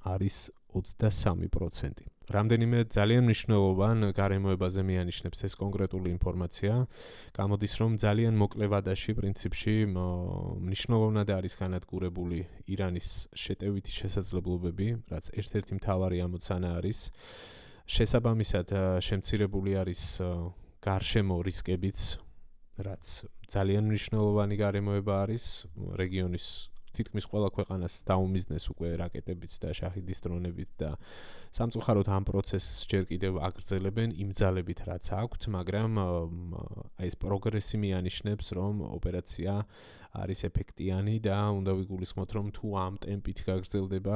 არის 23%. რამდენიმე ძალიან მნიშვნელოვან გარემოებაზე მიანიშნებს ეს კონკრეტული ინფორმაცია. გამოდის, რომ ძალიან მოკლე ვადაში პრინციპში მნიშვნელოვნად არის განადგურებული ირანის შეტევითი შესაძლებლობები, რაც ერთ-ერთი მთავარი ამოცანა არის. შესაბამისად, შემცირებული არის გარშემო რისკებიც, რაც ძალიან მნიშვნელოვანი გარემოება არის რეგიონის თითქმის ყველა ქვეყანას დაუმიზნეს უკვე რაკეტებიც და შაჰიდის დრონებით და სამწუხაროდ ამ პროცესს ჯერ კიდევ აგრძელებენ იმ ძალებით, რაც აქვთ, მაგრამ აი ეს პროგრესი მიანიშნებს, რომ ოპერაცია არის ეფექტიანი და უნდა ვიგულისხმოთ, რომ თუ ამ ტემპით გაგრძელდება,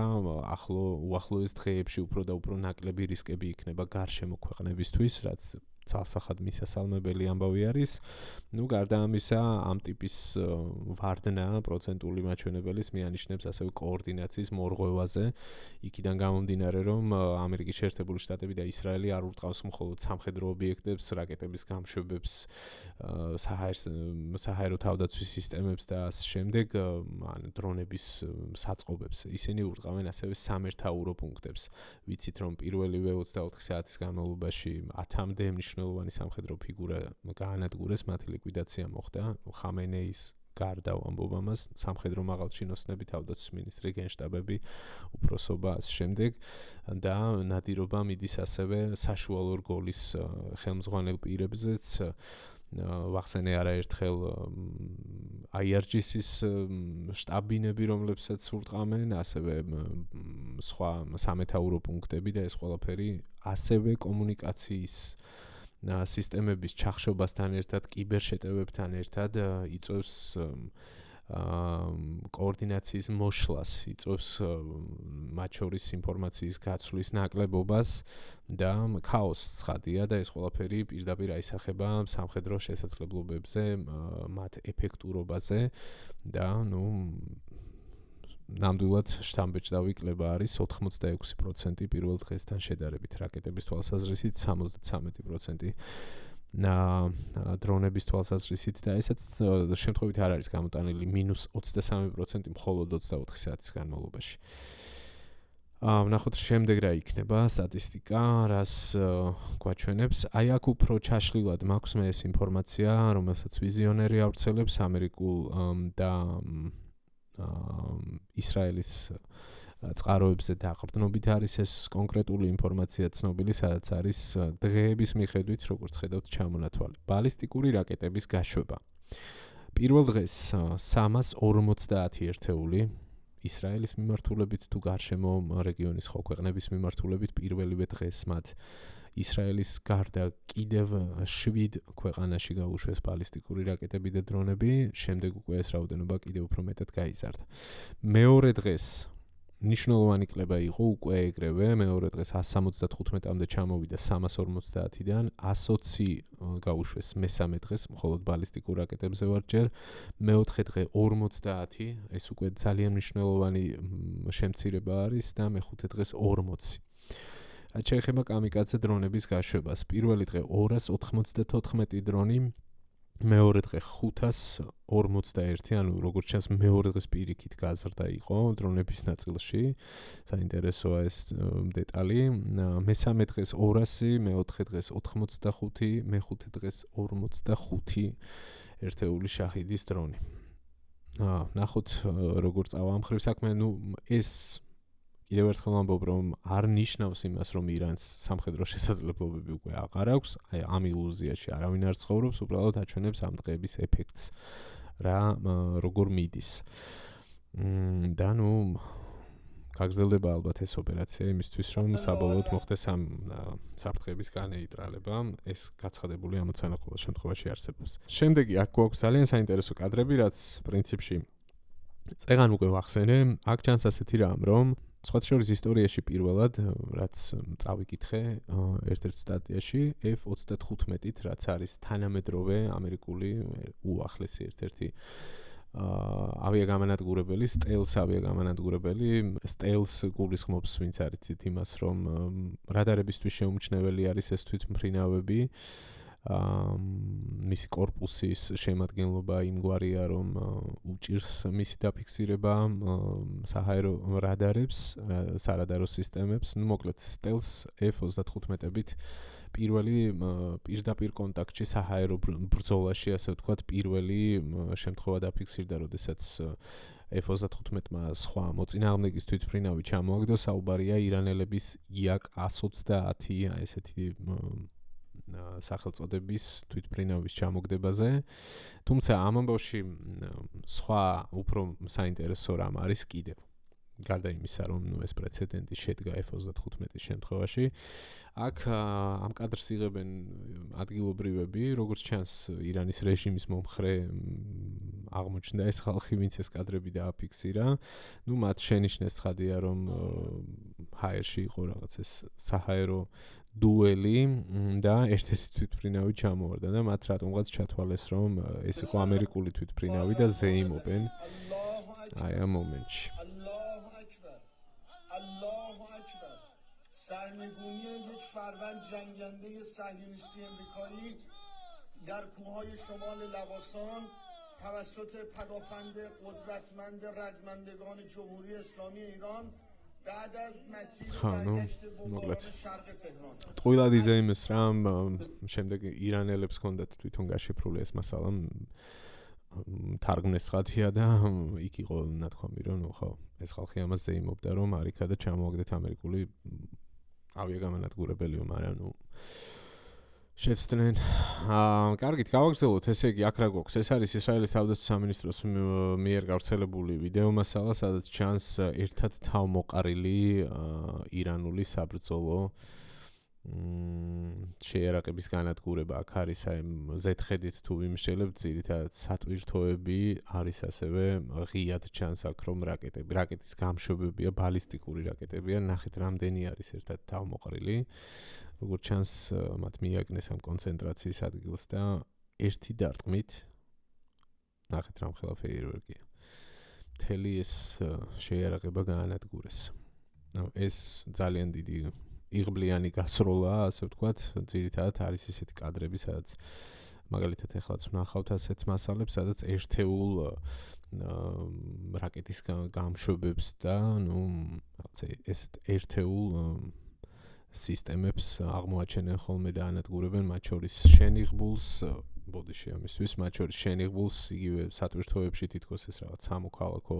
უახლოეს დღეებში უფრო და უფრო ნაკლები რისკები იქნება გარშემო ქვეყნებისთვის, რაც ცალსახად მისასალმებელი ამბავი არის. ნუ გარდა ამისა, ამ ტიპის ვარდნა პროცენტული მაჩვენებელის მიანიშნებს ასევე კოორდინაციის მორღვევაზე. იქიდან გამომდინარე, რომ ამერიკის შეერთებული შტატები და ისრაელი არ ურტყავს მხოლოდ სამხედრო ობიექტებს, რაკეტების გამშვებებს, საჰაერო თავდაცვის სისტემებს და ასე შემდეგ, ან დრონების საწყობებს. ისინი ურტყავენ ასევე სამერთაურო პუნქტებს. ვიცით, რომ პირველივე 24 საათის განმავლობაში 10-მდე მნიშვნელოვანი სამხედრო ფიგურა გაანადგურეს, მათი ლიკვიდაცია მოხდა. ხამენეის გარდა ამბობ ამას, სამხედრო მაღალჩინოსნები, თავდაცვის მინისტრი, გენშტაბები, უფროსობა ასე შემდეგ და ნადირობა მიდის ასევე საშუალო რგოლის ხელმძღვანელ პირებზეც. ვახსენე არაერთხელ IRGC-ის შტაბინები, რომლებსაც ურტყამენ, ასევე სხვა სამეთაურო პუნქტები და ეს ყველაფერი ასევე კომუნიკაციის სისტემების ჩახშობასთან ერთად, კიბერშეტევებთან ერთად იწვევს კოორდინაციის მოშლას, იწვევს მათ შორის ინფორმაციის გაცვლის ნაკლებობას და ქაოსს ცხადია და ეს ყველაფერი პირდაპირ აისახება სამხედრო შესაძლებლობებზე, მათ ეფექტურობაზე და ნამდვილად შთამბეჭდავი კლება არის 86% პირველ დღესთან შედარებით, რაკეტების თვალსაზრისით 73%. დრონების თვალსაზრისით და ესაც შემთხვევით არ არის გამოტანილი -23% მხოლოდ 24 საათის განმავლობაში. ვნახოთ შემდეგ რა იქნება სტატისტიკა, რას გვაჩვენებს. აი აქ უფრო ჩაშლილად მაქვს მე ეს ინფორმაცია, რომელსაც ვიზიონერი ავრცელებს ამერიკულ და ისრაელის წყაროებზე დაყრდნობით არის ეს კონკრეტული ინფორმაცია ცნობილი, სადაც არის დღეების მიხედვით, როგორც ხედავთ, ჩამონათვალი. ბალისტიკური რაკეტების გაშვება. პირველ დღეს 350 ერთეული ისრაელის მიმართულებით თუ გარშემო რეგიონის ხო ქვეყნების მიმართულებით პირველივე დღეს მათ ისრაელის გარდა კიდევ 7 ქვეყანაში გაუშვეს ბალისტიკური რაკეტები და დრონები, შემდეგ უკვე ეს რაოდენობა კიდევ უფრო მეტად გაიზარდა. მეორე დღეს მნიშვნელოვანი კლება იყო უკვე ეგრევე, მეორე დღეს 175-მდე ჩამოვიდა 350-დან, 120 გაუშვეს მესამე დღეს, მხოლოდ ბალისტიკურ რაკეტებზე ვარ ჯერ, მეოთხე დღე 50, ეს უკვე ძალიან მნიშვნელოვანი შემცირება არის და მეხუთე დღეს 40. რაც შეეხება კამიკაძე დრონების გაშვებას, პირველი დღე 294 დრონი მეორე დღე 541, ანუ როგორც ჩანს მეორე დღეს პირიქით გაზრდა იყო დრონების ნაწილში. საინტერესოა ეს დეტალი. მესამე დღეს 200, მეოთხე დღეს 85, მეხუთე დღეს 45 ერთეული შაჰიდის დრონი. ნახოთ როგორ წავა ამ ხრივ საქმე, ეს კიდევ ერთხელ ვამბობ, რომ არ ნიშნავს იმას, რომ ირანს სამხედრო შესაძლებლობები უკვე აღარ აქვს, აი ამ ილუზიაში არავინ არ ცხოვრობს, უბრალოდ აჩვენებს ამ დღეების ეფექტს, რა როგორ მიდის. და გაგრძელდება ალბათ ეს ოპერაცია იმისთვის, რომ საბოლოოდ მოხდეს ამ საფრთხების განეიტრალება, ეს გაცხადებული ამოცანა ყოველ შემთხვევაში არსებობს. შემდეგი აქ გვაქვს ძალიან საინტერესო კადრები, რაც პრინციპში წეგან უკვე ვახსენე, აქ ჩანს ასეთი რამ, რომ სხვათა შორის ისტორიაში პირველად, რაც წავიკითხე ერთ-ერთ სტატიაში, F-35-ით, რაც არის თანამედროვე ამერიკული უახლესი ერთ-ერთი ავიაგამანადგურებელი, Stealth ავიაგამანადგურებელი, Stealth გულისხმობს, ვინც არიცით იმას, რომ რადარებისთვის შეუმჩნეველი არის ეს თვითმფრინავები. მისი корпуსის შემადგენლობა იმგვარია, რომ უჭირს მისი დაფიქსირება საჰაერო რადარებს, სარადარო სისტემებს. მოკლედ, Stealth F-35-ით პირველი პირდაპირ კონტაქტში საჰაერო ბრძოლაში, ასე ვთქვათ, პირველი შემთხვევა დაფიქსირდა, როდესაც F-35-მა სხვა მოწინააღმდეგის თვითმფრინავი ჩამოაგდო, საუბარია ირანელების Yak-130, ესეთი სახელწოდების თვითმფრინავის ჩამოგდებაზე. თუმცა ამ ამბავში სხვა უფრო საინტერესო რამ არის კიდევ. გარდა იმისა, რომ ეს პრეცედენტი შედგა F-35-ის შემთხვევაში, აქ ამ კადრს იღებენ ადგილობრივები, როგორც ჩანს ირანის რეჟიმის მომხრე აღმოჩნდა ეს ხალხი, ვინც ეს კადრები დააფიქსირა. მათ შენიშნეს ცხადია, რომ ჰაერში იყო რაღაც ეს საჰაერო დუელი და ერთ-ერთი თვითმფრინავი ჩამოვარდა და მათ რატომღაც ჩათვალეს, რომ ეს იყო ამერიკული თვითმფრინავი და ზეიმობენ აი ამ მომენტში. سرنگونی یک فروند جنگنده صهیونیستی امریکایی در کوههای شمال لواسان توسط پدافند قدرتمند رزمندگان جمهوری اسلامی ایران بعد از مسیر برگشت بمباران شرق تهران. ტყუილად იზეიმეს რამ შემდეგ ირანელებს ჰქონდათ თვითონ გაშიფრული ეს მასალა თარგმნეს ხათია და იქ იყო ნათქვამი, რომ ხო ეს ხალხი ამას ზეიმობდა, რომ არიქა და ჩამოაგდეთ ამერიკული ავიაგამანადგურებელიო, მაგრამ შეცდნენ. კარგით, გავაგრძელოთ, ესე იგი, აქ რა გვაქვს? ეს არის ისრაელის თავდაცვის სამინისტროს მიერ გავრცელებული ვიდეო მასალა, სადაც ჩანს ერთად თავმოყარილი ირანული საბრძოლო შეიარაღების განადგურება. აქ არის აი Z-ხედით თუ ვიმშელებთ, ძირითადად სატვირთოები, არის ასევე ღიად ჩანს აქ, რომ რაკეტის გამშვებებია, ბალისტიკური რაკეტებია, ნახეთ რამდენი არის ერთად თავმოყრილი. როგორც ჩანს, მათ მიაგნეს ამ კონცენტრაციის ადგილს და ერთი დარტყმით ნახეთ რამხელა ფეიერვერკია. მთელი ეს შეიარაღება გაანადგურეს. ეს ძალიან დიდი იღბლიანი გასროლა, ასე ვთქვათ, ძირითადად არის ისეთი კადრები, სადაც მაგალითად ეხლაც ვნახავთ ასეთ მასალებს, სადაც ერთეულ რაკეტის გამშვებებს და რაღაცა ეს ერთეულ სისტემებს აღმოაჩენენ ხოლმე და ანადგურებენ, მათ შორის შენიღბულს, ბოდიში ამისთვის, მათ შორის შენიღბულს, იგივე სატვირთოებში თითქოს ეს რაღაც სამოქალაქო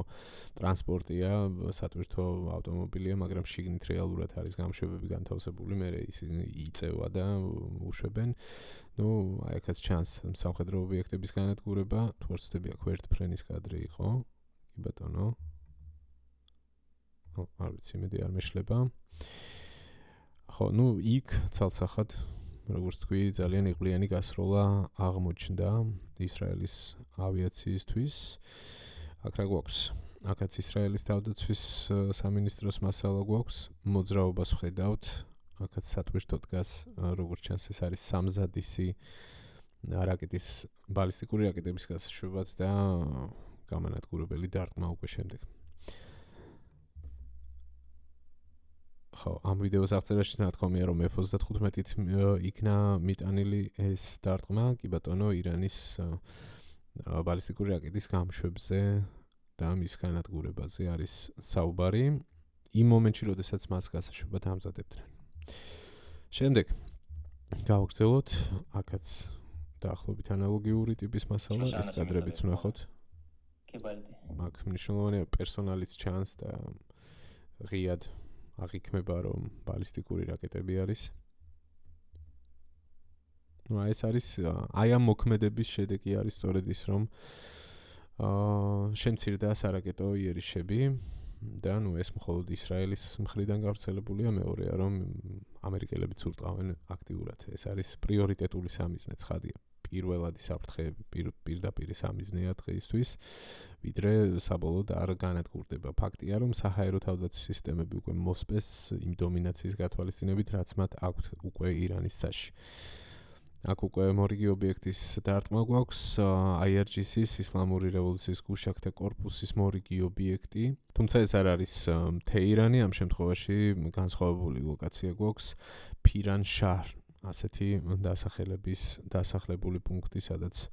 ტრანსპორტია, სატვირთო ავტომობილია, მაგრამ შიგნით რეალურად არის გამშვებები განთავსებული, მერე ისინი იწევა და უშვებენ. აი აქაც ჩანს სამხედრო ობიექტების განადგურება, თუ არ ვცდები, აქ ვერტფრენის კადრი იყო. კი ბატონო. არ ვიცი, მედი არ მეშლება. ხო, იქ ცალსახად როგორც თქვი, ძალიან იღბლიანი გასროლა აღმოჩნდა ისრაელის ავიაციისთვის. აქ რა გვაქვს? აქაც ისრაელის თავდაცვის სამინისტროს მასალა გვაქვს, მოძრაობას ვხედავთ. აქაც სატვირთო დგას, როგორც ჩანს, ეს არის სამზადისი რაკეტის ბალისტიკური რაკეტების გასაშვებად და გამანადგურებელი დარტყმა უკვე შემდეგ. ხო, ამ ვიდეოს აღწერაში ნათქვამია, რომ F-35-ით იქნა მიტანილი ეს დარტყმა, კი ბატონო, ირანის ბალისტიკური რაკეტის გამშვებზე და მის განადგურებაზე არის საუბარი იმ მომენტში, როდესაც მას გასაშვებად ამზადებდნენ. შემდეგ გავაგრძელოთ, აქაც დაახლოებით ანალოგიური ტიპის მასალა, ეს კადრებიც ვნახოთ. მაგ მნიშვნელოვანია პერსონალის ჩანს და ღიად აღიქმება, რომ ბალისტიკური რაკეტები არის. ეს არის აი ამ მოქმედების შედეგი არის სწორედ ის, რომ შემცირდა სარაკეტო იერიშები და ეს მხოლოდ ისრაელის მხრიდან გავრცელებულია, მეორეა, რომ ამერიკელებიც ურტყავენ აქტიურად. ეს არის პრიორიტეტული სამიზნე, ცხადია. პირველადი საფრთხეები პირდაპირ სამიზნეა დღეისთვის, ვიდრე საბოლოოდ არ განადგურდება. ფაქტია, რომ საჰაერო თავდაცვის სისტემები უკვე მოსპეს იმ დომინაციის გათვალისწინებით, რაც მათ აქვთ უკვე ირანის საში. აქ უკვე მორიგი ობიექტის დარტყმა გვაქვს, IRGC-ის ისლამური რევოლუციის გუშაქთა კორპუსის მორიგი ობიექტი, თუმცა ეს არ არის თეირანი, ამ შემთხვევაში განსხვავებული ლოკაცია გვაქვს ფირანშაჰ, ასეთი დასახლების დასახლებული პუნქტი, სადაც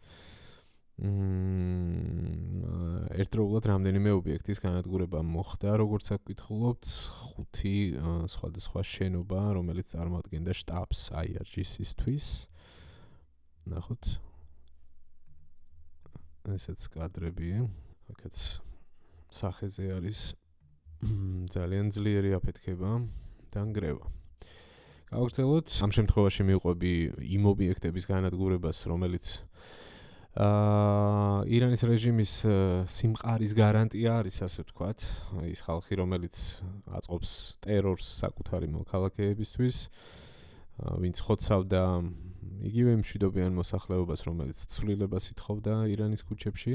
ერთდროულად რამდენიმე ობიექტის განადგურება მოხდა, როგორც აქ ვკითხულობთ, 5 სხვადასხვა შენობა, რომელიც წარმოადგენდა შტაბს IRGC-ისთვის. ნახოთ. ესეც კადრები, აქაც სახეზე არის ძალიან ძლიერი აფეთქება და ნგრევა. გავაგრძელოთ, ამ შემთხვევაში მივყვები იმ ობიექტების განადგურებას, რომელიც ირანის რეჟიმის სიმყარის გარანტია არის, ასე ვთქვათ, ის ხალხი, რომელიც აწყობს ტერორს საკუთარი მოქალაქეებისთვის, ვინც ხოცავდა იგივე მშვიდობიან მოსახლეობას, რომელიც ცვლილებას ითხოვდა ირანის ქუჩებში.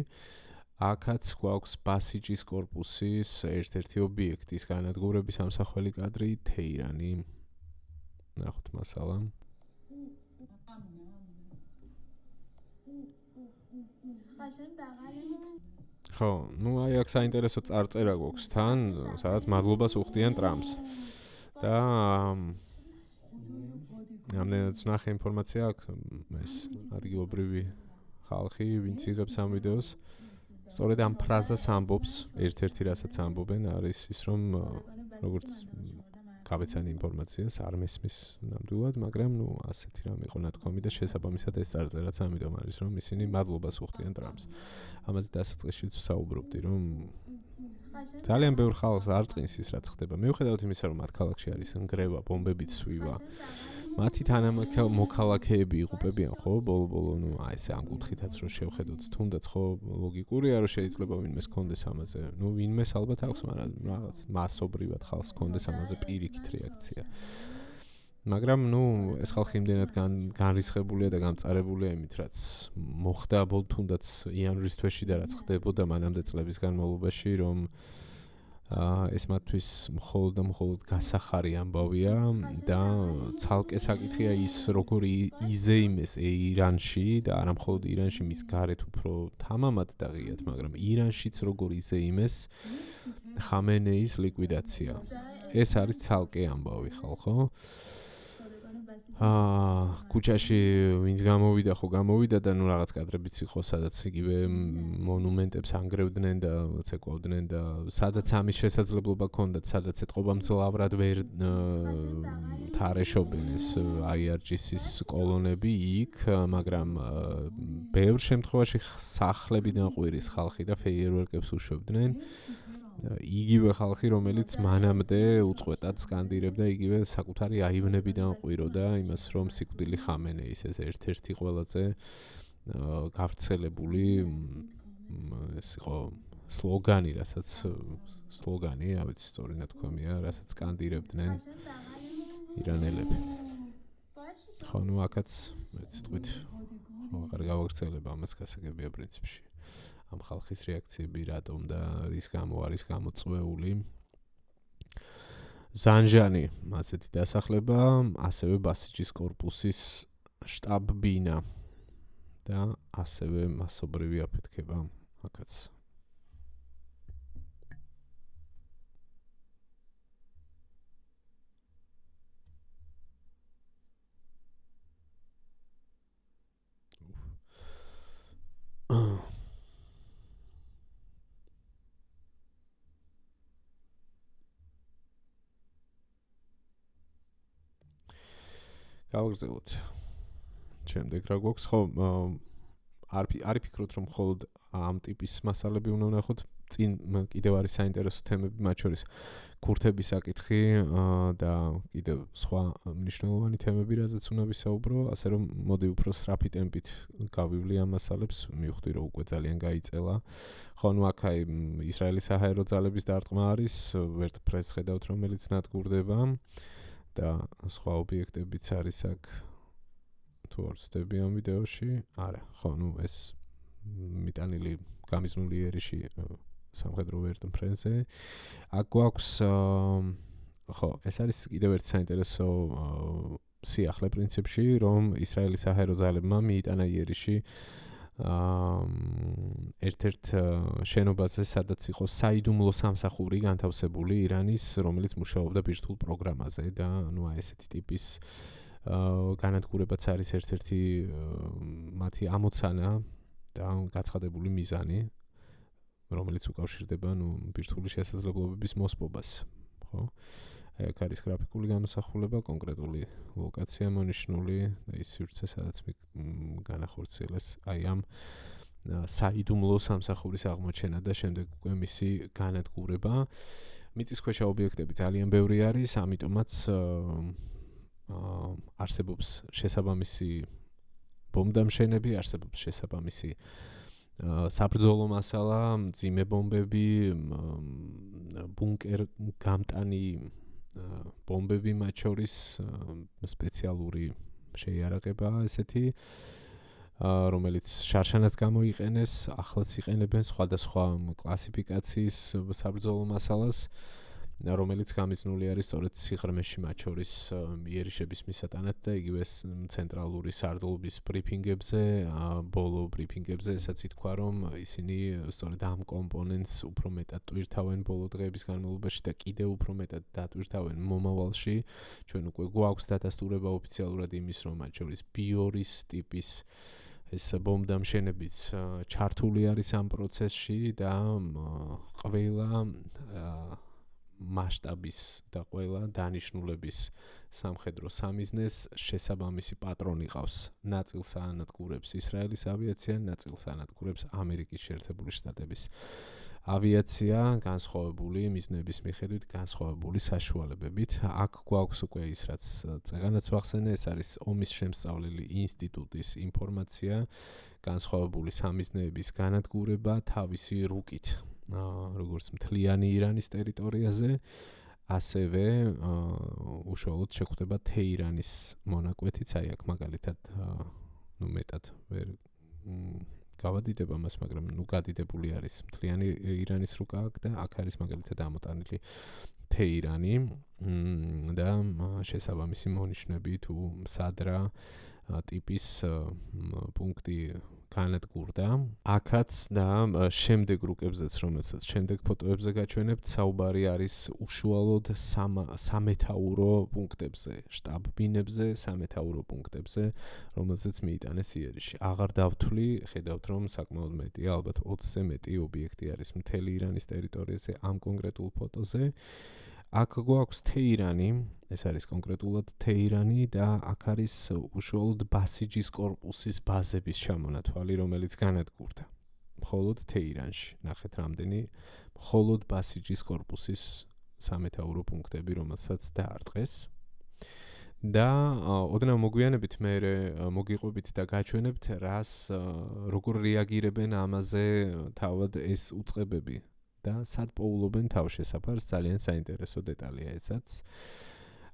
აქაც გვაქვს ბასიჯის კორპუსის ერთ-ერთი ობიექტის განადგურების ამსახველი კადრი, თეირანი. ნახოთ მასალა. ხო, აი აქ საინტერესო წარწერა გვაქვს თან, სადაც მადლობას უხდიან ტრამპს. და ამდენად ვნახე ინფორმაცია აქვს, ეს ადგილობრივი ხალხი, ვინც იღებს ამ ვიდეოს, სწორედ ამ ფრაზას ამბობს, ერთ-ერთი რასაც ამბობენ, არის ის, რომ როგორც გავეცანი ინფორმაციას, არ მესმის ნამდვილად, მაგრამ ასეთი რამ იყო ნათქვამი და შესაბამისად ეს წარწერაც ამიტომ არის, რომ ისინი მადლობას უხდიან ტრამპს. ამაზე დასაწყისშიც ვსაუბრობდი, რომ ძალიან ბევრ ხალხს არ წინს ის, რაც ხდება. მიუხედავად იმისა, რომ მათ ქალაქში არის ნგრევა, ბომბებით სვივა, მათი თანამოქალაქეები იღუპებიან, ხო, ბოლო-ბოლო, ესე ამ კუთხითაც რო შევხედოთ, თუნდაც ხო ლოგიკურია, რომ შეიძლება ვინმეს კონდეს ამაზე. ვინმეს ალბათ აქვს, მაგრამ რაღაც მასობრივად ხალხს კონდეს ამაზე პირიქით რეაქცია. მაგრამ ეს ხალხი იმდენად განრისხებულია და გამწარებულია იმით, რაც მოხდა თუნდაც იანვრის თვეში და რაც ხდებოდა მანამდე წლების განმავლობაში, რომ ეს მათთვის მხოლოდ გასახარი ამბავია და ცალკე საკითხია ის, როგორ იზეიმეს ირანში და არა მხოლოდ ირანში, მის გარეთ უფრო თამამად და ღიად, მაგრამ ირანშიც როგორ იზეიმეს ხამენეის ლიკვიდაცია. ეს არის ცალკე ამბავი, ხალხო. ქუჩაში ვინც გამოვიდა და რაღაც კადრებიც იყო, სადაც იგივე მონუმენტებს ანგრევდნენ და ცეკვავდნენ და სადაც ამის შესაძლებლობა ჰქონდათ, სადაც ეთყობა მძლავრად ვერ თარეშობენ ეს IRGC-ის კოლონები იქ, მაგრამ ბევრ შემთხვევაში სახლებიდან ყვირის ხალხი და ფეიერვერკებს უშვებდნენ. იგივე ხალხი, რომელიც მანამდე უწყვეტად სკანდირებდა, იგივე საკუთარი აივნებიდან ყვიროდა იმას, რომ სიკვდილი ხამენეის, ეს ერთ-ერთი ყველაზე გავრცელებული ეს იყო სლოგანი, რასაც სლოგანი, ავიც სწორი ნათქვამია, რასაც სკანდირებდნენ ირანელები. ხო, აქაც მეც თქვით, აღარ გავაგრძელებ ამას, გასაგებია პრინციპში. ამ ხალხის რეაქციები რატომ და რის გამო არის გამოწვეული. ზანჟანი, ასეთი დასახლება, ასევე ბასიჯის კორპუსის შტაბ-ბინა და ასევე მასობრივი აფეთქება აქაც. გავაგრძელოთ. შემდეგ რა გვაქვს? ხო, არ ფიქრობთ რომ მხოლოდ ამ ტიპის მასალები უნდა ვნახოთ, წინ კიდევ არის საინტერესო თემები, მათ შორის ქურთების საკითხი და კიდევ სხვა მნიშვნელოვანი თემები, რაზეც უნდა ვისაუბრო, ასე რომ მოდი უფრო სწრაფი ტემპით გავივლი ამ მასალებს, მივხვდი რომ უკვე ძალიან გაიწელა. ხო, ნუ აქ ისრაელის საჰაერო ძალების დარტყმა არის, WordPress ხედავთ, რომელიც ნადგურდება და სხვა ობიექტებიც არის აქ. თუ არ ვცდები ამ ვიდეოში, არა, ხო, ნუ ეს მიტანილი გამიზნული ერიში სამხედრო WordPress-ზე. აქ გვაქვს ხო, ეს არის კიდევ ერთი საინტერესო სიახლე პრინციპში, რომ ისრაელის საჰაერო ძალებმა მიიტანა ერიში ერთ-ერთ შენობაზე, სადაც იყო საიდუმლო სამსახური განთავსებული ირანის, რომელიც მუშაობდა ბირთვულ პროგრამაზე და ნუ ესეთი ტიპის განადგურებაც არის ერთ-ერთი მათი ამოცანა და გაცხადებული მიზანი, რომელიც უკავშირდება ბირთვული შესაძლებლობების მოსპობას, ხო? აქ არის გრაფიკული გამოსახულება, კონკრეტული ლოკაცია მონიშნული და ის სივრცე, სადაც განახორციელეს ამ საიდუმლო სამსახურის აღმოჩენა და შემდეგ უკვე მისი განადგურება. მიწისქვეშა ობიექტები ძალიან ბევრი არის, ამიტომაც არსებობს შესაბამისი ბომბდამშენები, არსებობს შესაბამისი საბრძოლო მასალა, მძიმე ბომბები, ბუნკერ გამტანი ბომბები, მათ შორის სპეციალური შეიარაღებაა ესეთი, რომელიც შარშანაც გამოიყენეს, ახლაც იყენებენ სხვადასხვა კლასიფიკაციის საბრძოლო მასალას, რომელიც გამიზნული არის სწორედ სიღრმეში, მათ შორის იერიშების მისატანად და იგივე ცენტრალური სარდლობის ბრიფინგებზე, ბოლო ბრიფინგებზე, ესაც ითქვა, რომ ისინი სწორედ ამ კომპონენტს უფრო მეტად ტვირთავენ ბოლო დღეების განმავლობაში და კიდევ უფრო მეტად დატვირთავენ მომავალში. ჩვენ უკვე გვაქვს დადასტურება ოფიციალურად იმის, რომ მათ შორის ბიორის ტიპის ეს ბომბდამშენებიც ჩართული არის ამ პროცესში და ყველა მასშტაბის და ყველა დანიშნულების სამხედრო სამიზნეს შესაბამისი პატრონი ყავს. ნაწილს ანადგურებს ისრაელის ავიაცია, ნაწილს ანადგურებს ამერიკის შეერთებული შტატების ავიაცია, განსხვავებული მიზნების მიხედვით, განსხვავებული საშუალებებით. აქ გვაქვს უკვე ის, რაც წეგანაც ვახსენე, ეს არის ომის შემსწავლელი ინსტიტუტის ინფორმაცია, განსხვავებული სამიზნეების განადგურება თავისი რუკით. როგორც მთლიანი ირანის ტერიტორიაზე, ასევე უშუალოდ შეხვდება თეირანის მონაკვეთიც, აი აქ მაგალითად მეტად ვერ გავადიდება მას, მაგრამ გადიდებული არის მთლიანი ირანის რუკა აქ და აქ არის მაგალითად ამოტანილი თეირანი და შესაბამისი მონიშნები თუ სადრა ტიპის პუნქტი განადგურდა. აქაც და შემდეგ რუკებზეც, რომელსაც შემდეგ ფოტოებზე გაჩვენებთ, საუბარი არის უშუალოდ სამეთაურო პუნქტებზე, შტაბ-ბინებზე, სამეთაურო პუნქტებზე, რომელზეც მიიტანეს იერიში. აღარ დავთვლი, ხედავთ რომ საკმაოდ მეტია, ალბათ 20-ზე მეტი ობიექტი არის მთელი ირანის ტერიტორიაზე ამ კონკრეტულ ფოტოზე. აქ გვაქვს თეირანი, ეს არის კონკრეტულად თეირანი და აქ არის უშუალოდ ბასიჯის კორპუსის ბაზების ჩამონათვალი, რომელიც განადგურდა. მხოლოდ თეირანში, ნახეთ რამდენი, მხოლოდ ბასიჯის კორპუსის სამეთაურო პუნქტები, რომელსაც დაარტყეს. და ოდნავ მოგვიანებით მე მოგიყვებით და გაჩვენებთ, როგორ რეაგირებენ ამაზე თავად ეს უწყებები. და სად პოულობენ თავშესაფარს, ძალიან საინტერესო დეტალია ესაც.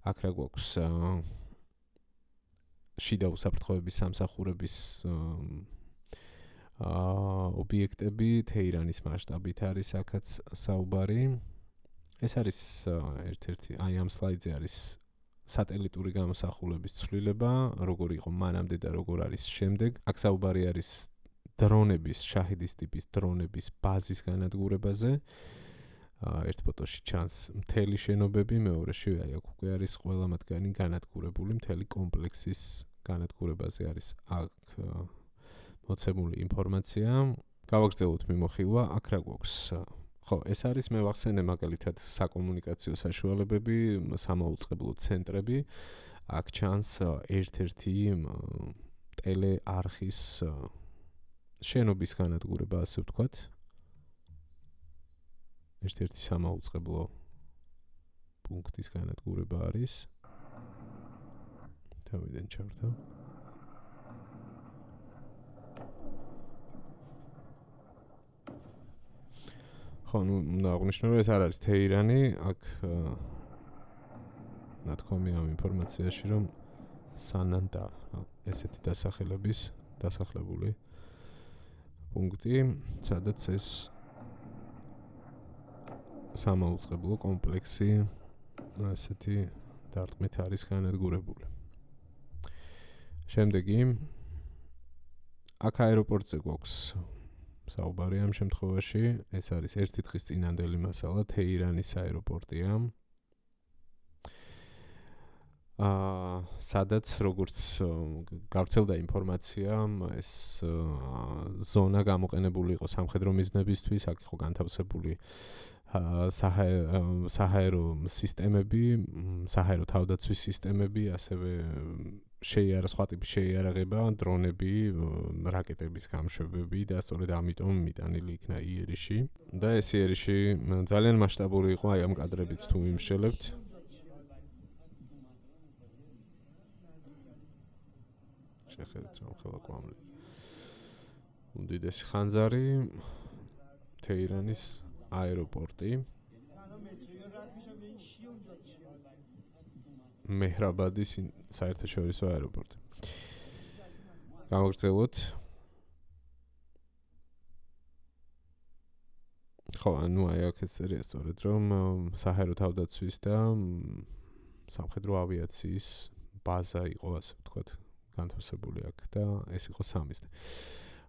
აქ რა გვაქვს შიდა უსაფრთხოების სამსახურების ობიექტები, თეირანის მასშტაბით არის აქაც საუბარი. ეს არის ერთ-ერთი, აი ამ სლაიდზე არის სატელიტური გამოსახულების ცვლილება, როგორ იყო მანამდე და როგორ არის შემდეგ. აქ საუბარი არის დრონების, შაჰიდის ტიპის დრონების ბაზის განადგურებაზე. ერთ ფოტოში ჩანს მთელი შენობები, მეორეში აი აქ უკვე არის ყველა მათგანი განადგურებული, მთელი კომპლექსის განადგურებაზე არის აქ მოცემული ინფორმაცია. გავაგრძელოთ მიმოხილვა, აქ რა გვაქვს? ხო, ეს არის მე ვახსენე მაგალითად საკომუნიკაციო საშუალებები, სამაუწყებლო ცენტრები. აქ ჩანს ერთ-ერთი ტელეარხის შენობის განადგურება, ასე ვთქვათ. ერთ-ერთი სამაუწყებლო პუნქტის განადგურება არის. თავიდან ჩავარდა. ხო, უნდა აღნიშნო, რომ ეს არ არის თეირანი, აქ ნათქვამია ამ ინფორმაციაში, რომ სანანდა ესეთი დასახლებული პუნქტი, სადაც ეს სამაუწყებლო კომპლექსი ესეთი დარტყმით არის განადგურებული. შემდეგი აქ აეროპორტზე გვაქვს საუბარი ამ შემთხვევაში, ეს არის ერთი დღის წინანდელი მასალა, თეირანის აეროპორტია. სადაც როგორც გავრცელდა ინფორმაცია, ეს ზონა გამოყენებული იყო სამხედრო მიზნებისთვის, აქ იყო განთავსებული საჰაერო სისტემები, საჰაერო თავდაცვის სისტემები, ასევე სხვა ტიპის შეიარაღება, დრონები, რაკეტების გამშვებები და სწორედ ამიტომ მიტანილი იქნა იერიში. და ეს იერიში ძალიან მასშტაბური იყო, აი ამ კადრებით თუ იმშელებთ. შეხედეთ რომ ხელა კვამლი. უდიდესი ხანძარი თეირანის აეროპორტი. მეჰრაბადის საერთაშორისო აეროპორტი. გავაგრძელოთ. ხო, ანუ აი აქ ეს წერია სწორედ რომ საჰაერო თავდაცვის და სამხედრო ავიაციის ბაზა იყო, ასე ვთქვათ, განთავსებული აქ და ეს იყო სამიზნე.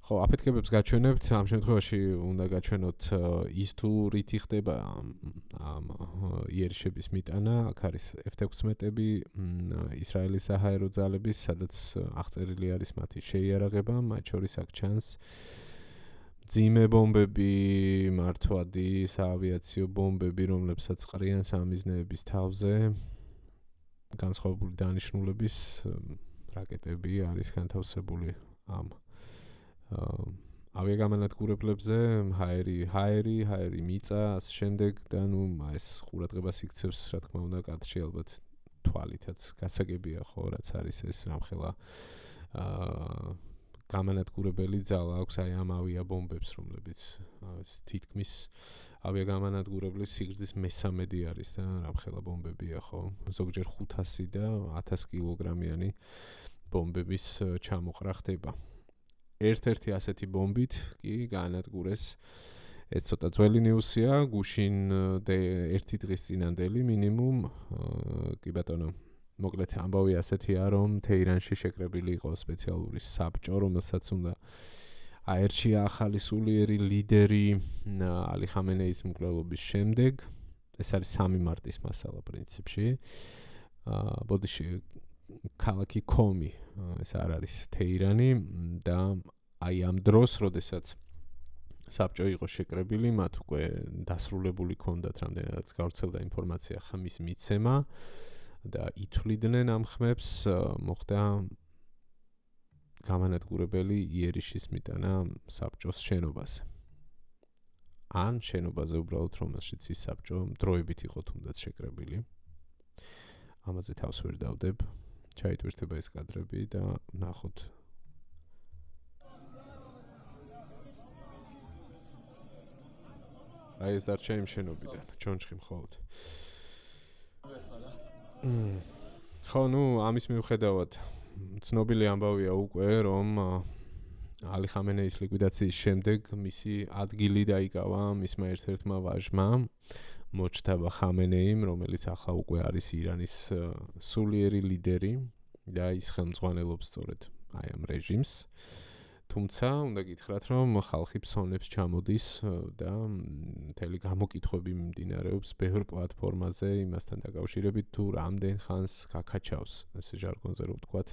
ხო, აფეთქებებს გაჩვენებთ, ამ შემთხვევაში უნდა გაჩვენოთ ის თუ რითი ხდება ამ იერიშების მიტანა, აქ არის F-16-ები, ისრაელის საჰაერო ძალების, სადაც აღწერილი არის მათი შეიარაღება, მათ შორის აქ ჩანს ძიმე ბომბები, მართვადი, საავიაციო ბომბები, რომლებსაც ყრიან სამიზნეების თავზე, განსხვავებული დანიშნულების რაკეტები არის განთავსებული ამ ავიაგამანადგურებლებზე, ჰაერი, მიწა, ასე შემდეგ და ეს ყურადღებას იქცევს, რა თქმა უნდა, კადრში ალბათ თვალითაც გასაგებია ხო, რაც არის ეს რამხელა გამანადგურებელი ძალა აქვს აი ამ ავიაბომბებს, რომლებიც თითქმის ავიაგამანადგურებლის სიგრძის მესამედი არის და რამხელა ბომბებია ხო, ზოგჯერ 500 და 1000 კილოგრამიანი ბომბების ჩამოყრა ხდება. ერთ-ერთი ასეთი ბომბით კი გაანადგურეს, ეს ცოტა ძველი ნიუსია, გუშინ ერთი დღის წინანდელი მინიმუმ, კი ბატონო, მოკლედ ამბავი ასეთია, რომ თეირანში შეკრებილი იყო სპეციალური საბჭო, რომელსაც უნდა აერჩია ახალი სულიერი ლიდერი ალი ხამენეის მკვლელობის შემდეგ. ეს არის 3 მარტის მასალა პრინციპში. ბოდიში ქალაქი კომი, ეს არ არის თეირანი და აი ამ დროს, როდესაც საბჭო იყო შეკრებილი, მათ უკვე დასრულებული ჰქონდათ რამდენადაც გავრცელდა ინფორმაცია ხმის მიცემა და ითვლიდნენ ამ ხმებს, მოხდა გამანადგურებელი იერიშის მიტანა საბჭოს შენობაზე. ან შენობაზე უბრალოდ, რომელშიც ის საბჭო დროებით იყო თუნდაც შეკრებილი. ამაზე თავს ვერ დავდებ. ჩაიტვირთება ეს კადრები და ნახოთ. აი ეს დარჩა იმ შენობიდან, ჩონჩხი მხოლოდ. ხო, ამის მიუხედავად ცნობილი ამბავია უკვე, რომ ალი ხამენეის ლიკვიდაციის შემდეგ მისი ადგილი დაიკავა მისმა ერთ-ერთმა ვაჟმა, მოჩთაბა ხამენეიმ, რომელიც ახლა უკვე არის ირანის სულიერი ლიდერი და ის ხელმძღვანელობს სწორედ აი ამ რეჟიმს. თუმცა უნდა გითხრათ, რომ ხალხი ფსონებს ჩამოდის და მთელი გამოკითხვები მიმდინარეობს ბევრ პლატფორმაზე იმასთან დაკავშირებით, თუ რამდენ ხანს გაქაჩავს, ესე ჟარგონზე რომ ვთქვათ,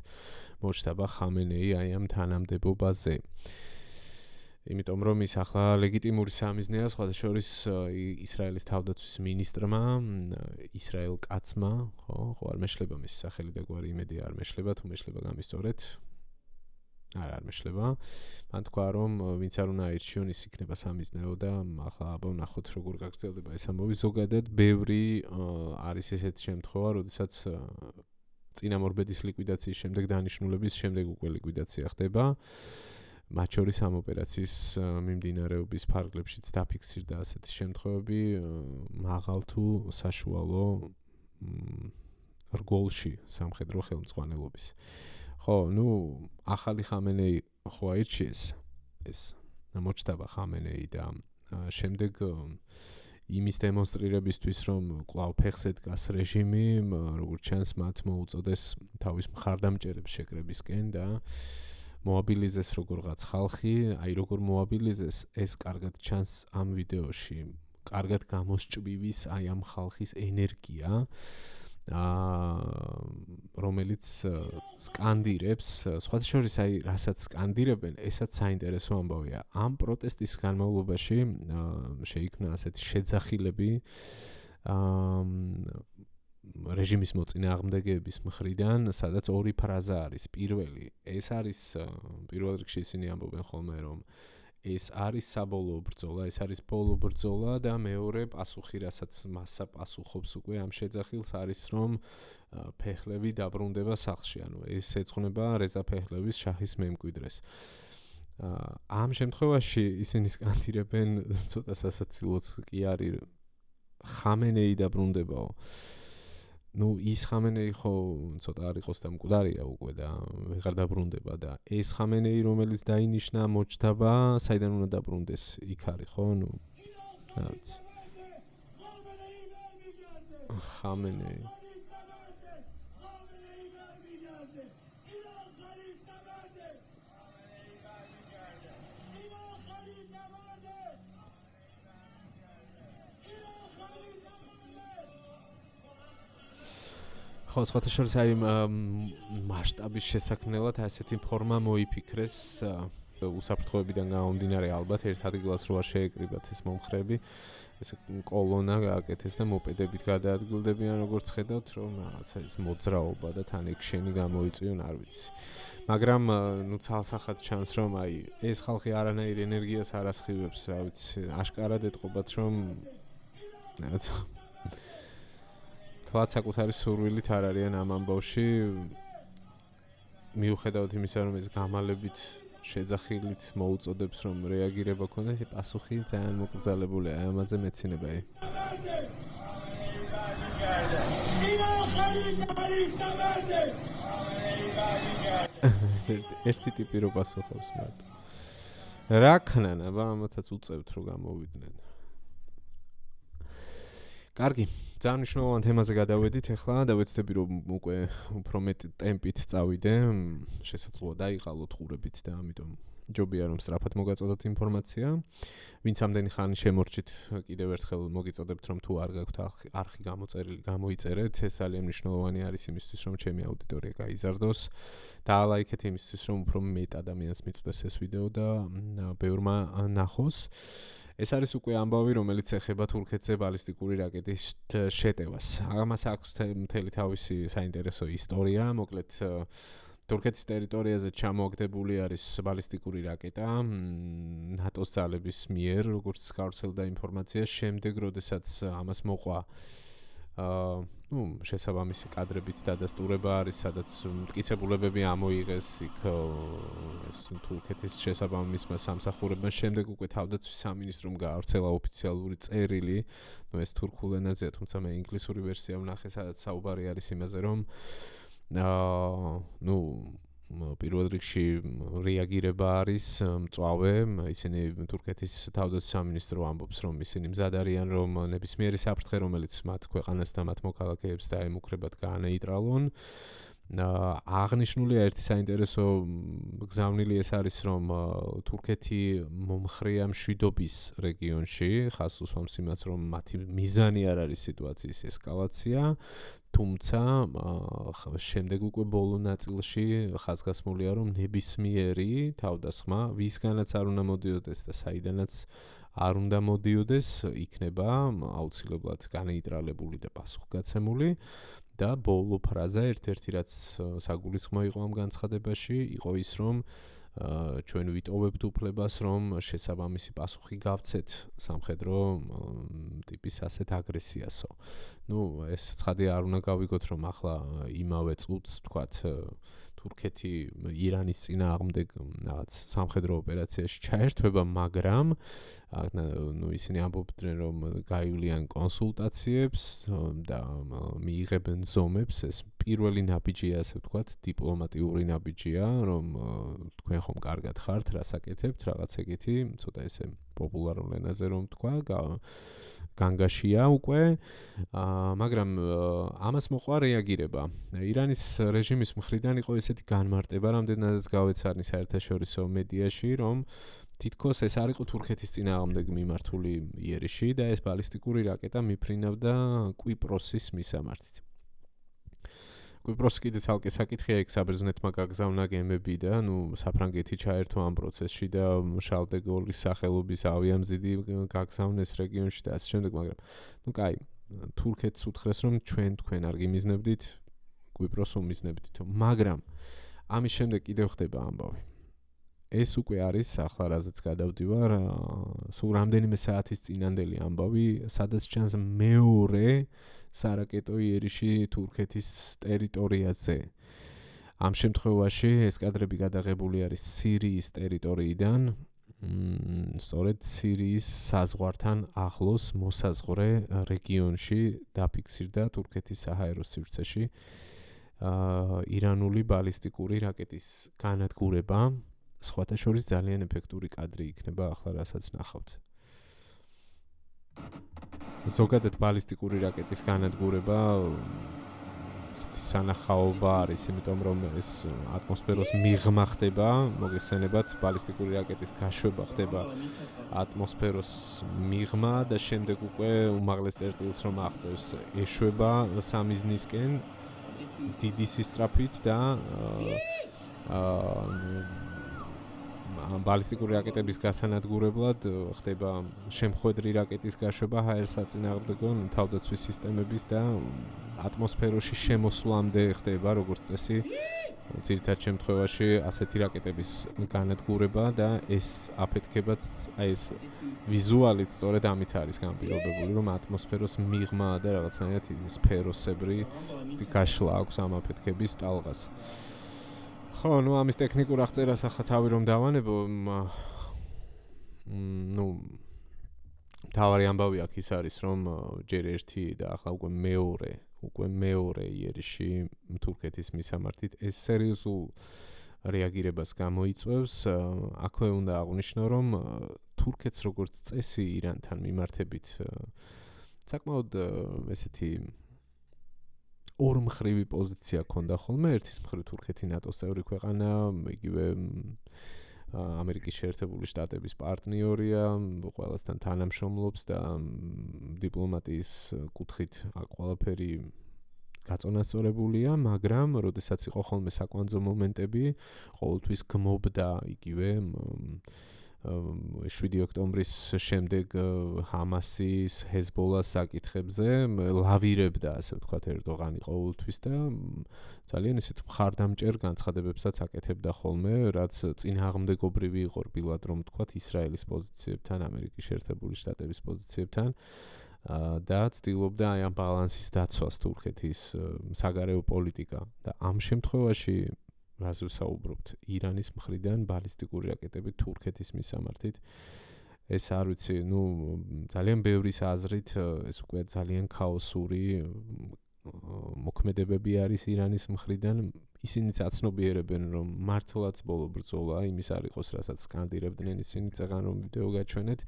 მოჩთაბა ხამენეი აი ამ თანამდებობაზე. იმიტომ რომ ის ახლა ლეგიტიმური სამიზნეა სხვადასხვის ისრაელის თავდაცვის მინისტრმა, ისრაელ კაცმა, ხო არ მეშლება მის სახელი და გვარი იმედი არ მეშლება, თუ მეშლება გამისწორეთ. არ მეშლება. მან თქვა რომ ვინც არ უნდა აირჩიონ ის იქნება სამიზნეო და ახლა აბა ვნახოთ როგორ გაგრძელდება ეს ამბავი. ზოგადად ბევრი არის ესეთი შემთხვევა, როდესაც წინამორბედის ლიკვიდაციის შემდეგ დანიშნულების შემდეგ უკვე ლიკვიდაცია ხდება. მათ შორის ამ ოპერაციის მიმდინარეობის ფარგლებშიც დაფიქსირდა ასეთი შემთხვევები, მაღალ თუ საშუალო რგოლში სამხედრო ხელმძღვანელობის. ხო, ახალი ხამენეი ხო აირჩიეს ეს მოჩტაბა ხამენეი და შემდეგ იმის დემონსტრირებისთვის რომ კვლავ ფეხზე დგას რეჟიმი, როგორც ჩანს მათ მოუწოდეს თავის მხარდამჭერებს შეკრებისკენ და მოაბილიზეს როგორღაც ხალხი, აი როგორ მოაბილიზეს, ეს კარგად ჩანს ამ ვიდეოში. კარგად გამოსჭვივის აი ამ ხალხის ენერგია, რომელიც სკანდირებს, სხვათა შორის აი რასაც სკანდირებენ, ესაც საინტერესო ამბავია. ამ პროტესტის განმავლობაში შეიქმნა ასეთი შეძახილები რეჟიმის მოწინააღმდეგეების მხრიდან, სადაც ორი ფრაზა არის. პირველი, ეს არის პირველ რიგში ისინი ამბობენ ხოლმე, რომ ეს არის საბოლოო ბრძოლა, ეს არის ბოლო ბრძოლა და მეორე პასუხი, რასაც მასა პასუხობს უკვე ამ შეძახილს არის, რომ ფეხლევი დაბრუნდება სახლში. ანუ ეს ეძღვნება რეზა ფეხლევის შაჰის მემკვიდრეს. ამ შემთხვევაში ისინი სკანდირებენ, ცოტა სასაცილოც კი არის, ხამენეი დაბრუნდებაო. ის ხამენეი ხო ცოტა არ იყოს და მკვდარია უკვე და ვეღარ დაბრუნდება და ეს ხამენეი რომელიც დაინიშნა მოჩტაბა, საიდან უნდა დაბრუნდეს? იქ არის ხო? რაც ხამენეი ხო, სხვათა შორის აი მასშტაბის შესაქმნელად ასეთი ფორმა მოიფიქრეს უსაფრთხოებიდან გამომდინარე ალბათ ერთ ადგილას რო არ შეეკრიბათ ეს მომხრეები, ეს კოლონა გააკეთეს და მოპედებით გადაადგილდებიან, როგორც ხედავთ, რომ რაღაცა ეს მოძრაობა და თან ექშენი გამოიწვიონ, არ ვიცი. მაგრამ ცალსახად ჩანს, რომ აი ეს ხალხი არანაირ ენერგიას არ ასხივებს, რა ვიცი, აშკარად ეტყობათ, რომ რაღაცა თლაც საკუთარი სურვილით არ არიან ამ ამბავში, მიუხედავად იმისა, რომ ეს გამალებით შეძახილით მოუწოდებს, რომ რეაგირება ქონდეს, პასუხი ძალიან მოკრძალებულია, აი ამაზე მეცინება. ერთი ტიპი რო პასუხობს მარტო. რა ქნან, აბა ამათაც უწევთ რომ გამოვიდნენ. კარგი, ძალიან მნიშვნელოვან თემაზე გადავედით ახლა და ვეცდები რომ უკვე უფრო მეტ ტემპით წავიდე, შესაძლოა დაიღალოთ ყურებით და ამიტომ ჯობია რომ სწრაფად მოგაწოდოთ ინფორმაცია. ვინც ამდენი ხანი შემორჩით, კიდევ ერთხელ მოგიწოდებთ რომ თუ არ გაქვთ არხი გამოწერილი, გამოიწერეთ, ეს ძალიან მნიშვნელოვანი არის იმისთვის რომ ჩემი აუდიტორია გაიზარდოს. დაალაიქეთ იმისთვის რომ უფრო მეტ ადამიანს მიწვდეს ეს ვიდეო და ბევრმა ნახოს. ეს არის უკვე ამბავი, რომელიც ეხება თურქეთზე ბალისტიკური რაკეტის შეტევას. ამას აქვს მთელი თავისი საინტერესო ისტორია. მოკლედ, თურქეთის ტერიტორიაზე ჩამოაგდებული არის ბალისტიკური რაკეტა ნატოს ძალების მიერ, როგორც გავრცელდა ინფორმაცია, შემდეგ, როდესაც ამას მოყვა შესაბამისი კადრებით დადასტურება არის, სადაც მტკიცებულებები ამოიღეს იქ ეს თურქეთის შესაბამისმა სამსახურებმა, შემდეგ უკვე თავდაცვის სამინისტრომ გაავრცელა ოფიციალური წერილი, ეს თურქულ ენაზეა, თუმცა მე ინგლისური ვერსია ვნახე, სადაც საუბარი არის იმაზე, რომ პირველ რიგში რეაგირება არის მწვავე, ისინი თურქეთის თავდაცვის სამინისტრო ამბობს, რომ ისინი მზად არიან, რომ ნებისმიერი საფრთხე, რომელიც მათ ქვეყანას და მათ მოქალაქეებს დაემუქრებათ, გაანეიტრალონ. აღნიშნულია ერთი საინტერესო გზავნილი ეს არის რომ თურქეთი მომხრეა მშვიდობის რეგიონში ხას უსვამს იმას რომ მათი მიზანი არ არის სიტუაციის ესკალაცია თუმცა შემდეგ უკვე ბოლო ნაწილში ხაზგასმულია რომ ნებისმიერი თავდასხმა ვისგანაც არ უნდა მოდიოდეს და საიდანაც არ უნდა მოდიოდეს იქნება აუცილებლად განეიტრალებული და პასუხგაცემული და ბოლო ფრაზა ერთ-ერთი რაც საგულისხმო იყო ამ განცხადებაში იყო ის რომ ჩვენ ვიტოვებთ უფლებას რომ შესაბამისი პასუხი გავცეთ სამხედრო ტიპის ასეთ აგრესიასო. ეს ცხადია არ უნდა გავიგოთ რომ ახლა იმავე წუთს თქვათ თურქეთი ირანის წინააღმდეგ რაღაც სამხედრო ოპერაციაში ჩაერთვება, მაგრამ ისინი ამბობდნენ რომ გაივლიან კონსულტაციებს და მიიღებენ ზომებს, ეს პირველი ნაბიჯია, ასე ვთქვათ, დიპლომატიური ნაბიჯია, რომ თქვენ ხომ კარგად ხართ, რას აკეთებთ, რაღაც ეგეთი, ცოტა ესე პოპულარულ ენაზე რომ თქვა, განგაშია უკვე, მაგრამ ამას მოყვა რეაგირება. ირანის რეჟიმის მხრიდან იყო ესეთი განმარტება, რამდენადაც გავეცანი საერთაშორისო მედიაში, რომ თითქოს ეს არ იყო თურქეთის წინააღმდეგ მიმართული იერიში და ეს ბალისტიკური რაკეტა მიფრინავდა კვიპროსის მისამართით. კვიპროსი კიდე ცალკე საკითხია, იქ საბერძნეთმა გაგზავნა გემები და საფრანგეთი ჩაერთო ამ პროცესში და შარლ დე გოლის სახელობის ავიამზიდი გაგზავნეს რეგიონში და ასე შემდეგ, მაგრამ კაი, თურქეთს უთხრეს რომ თქვენ არ გიმიზნებდით, კვიპროს უმიზნებდით, მაგრამ ამის შემდეგ კიდევ ხდება ამბავი. ეს უკვე არის ახლა რაზეც გადავდივარ, სულ რამდენიმე საათის წინანდელი ამბავი, სადაც ჩანს მეორე სარაკეტო იერიში თურქეთის ტერიტორიაზე. ამ შემთხვევაში ეს კადრები გადაღებული არის სირიის ტერიტორიიდან, სწორედ სირიის საზღვართან ახლოს მოსაზღვრე რეგიონში დაფიქსირდა თურქეთის საჰაერო სივრცეში ირანული ბალისტიკური რაკეტის განადგურება. სხვათა შორის ძალიან ეფექტური კადრი იქნება ახლა რასაც ნახავთ. ზოგადად ბალისტიკური რაკეტის განადგურება სანახაობა არის, იმიტომ რომ ეს ატმოსფეროს მიღმა ხდება, მოგეხსენებათ, ბალისტიკური რაკეტის გაშვება ხდება ატმოსფეროს მიღმა და შემდეგ უკვე უმაღლეს წერტილს რომ აღწევს, ეშვება სამიზნისკენ დიდი სისწრაფით და ბალისტიკური რაკეტების გასანადგურებლად ხდება შემხვედრი რაკეტის გაშვება ჰაერ საწინააღმდეგო თავდაცვის სისტემების და ატმოსფეროში შემოსვლამდე ხდება როგორც წესი ძირითად შემთხვევაში ასეთი რაკეტების განადგურება და ეს აფეთქებაც ეს ვიზუალით სწორედ ამით არის განპირობებული რომ ატმოსფეროს მიღმა და რაღაცნაირად სფეროსებრი გაშლა აქვს ამ აფეთქების ტალღას. ხო, ამის ტექნიკურ აღწერას ახლა თავი რომ დავანებო, თავარი ამბავი აქ ის არის, რომ ჯერ ერთი და ახლა უკვე მეორე იერიში თურქეთის მისამართით ეს სერიოზულ რეაგირებას გამოიწვევს. აქვე უნდა აღვნიშნო, რომ თურქეთს როგორც წესი ირანთან მიმართებით საკმაოდ ესეთი ორმხრივი პოზიცია ქონდა ხოლმე, ერთის მხრივ თურქეთი ნატოს წევრი ქვეყანა, იგივე ამერიკის შეერთებული შტატების პარტნიორია, ყველასთან თანამშრომლობს და დიპლომატიის კუთხით ყველაფერი გაწონასწორებულია, მაგრამ როდესაც იყო ხოლმე საკვანძო მომენტები, ყოველთვის გმობდა იგივე 7 ოქტომბრის შემდეგ ჰამასის, ჰეზბოლას საკითხებზე ლავირებდა, ასე ვთქვათ, ერდოღანი ყოველთვის და ძალიან ისეთ მხარდამჭერ განცხადებებსაც აკეთებდა ხოლმე, რაც წინააღმდეგობრივი იყო რბილად რომ ვთქვათ ისრაელის პოზიციებთან, ამერიკის შეერთებული შტატების პოზიციებთან და ცდილობდა აი ამ ბალანსის დაცვას თურქეთის საგარეო პოლიტიკა და ამ შემთხვევაში რაზე ვსაუბრობთ, ირანის მხრიდან ბალისტიკური რაკეტები თურქეთის მისამართით. ეს არ ვიცი, ძალიან ბევრის აზრით ეს უკვე ძალიან ქაოსური მოქმედებები არის ირანის მხრიდან. ისინიც აცნობიერებენ, რომ მართლაც ბოლო ბრძოლა იმის არ იყოს, რასაც სკანდირებდნენ ისინი, წეღან რომ ვიდეო გაჩვენეთ.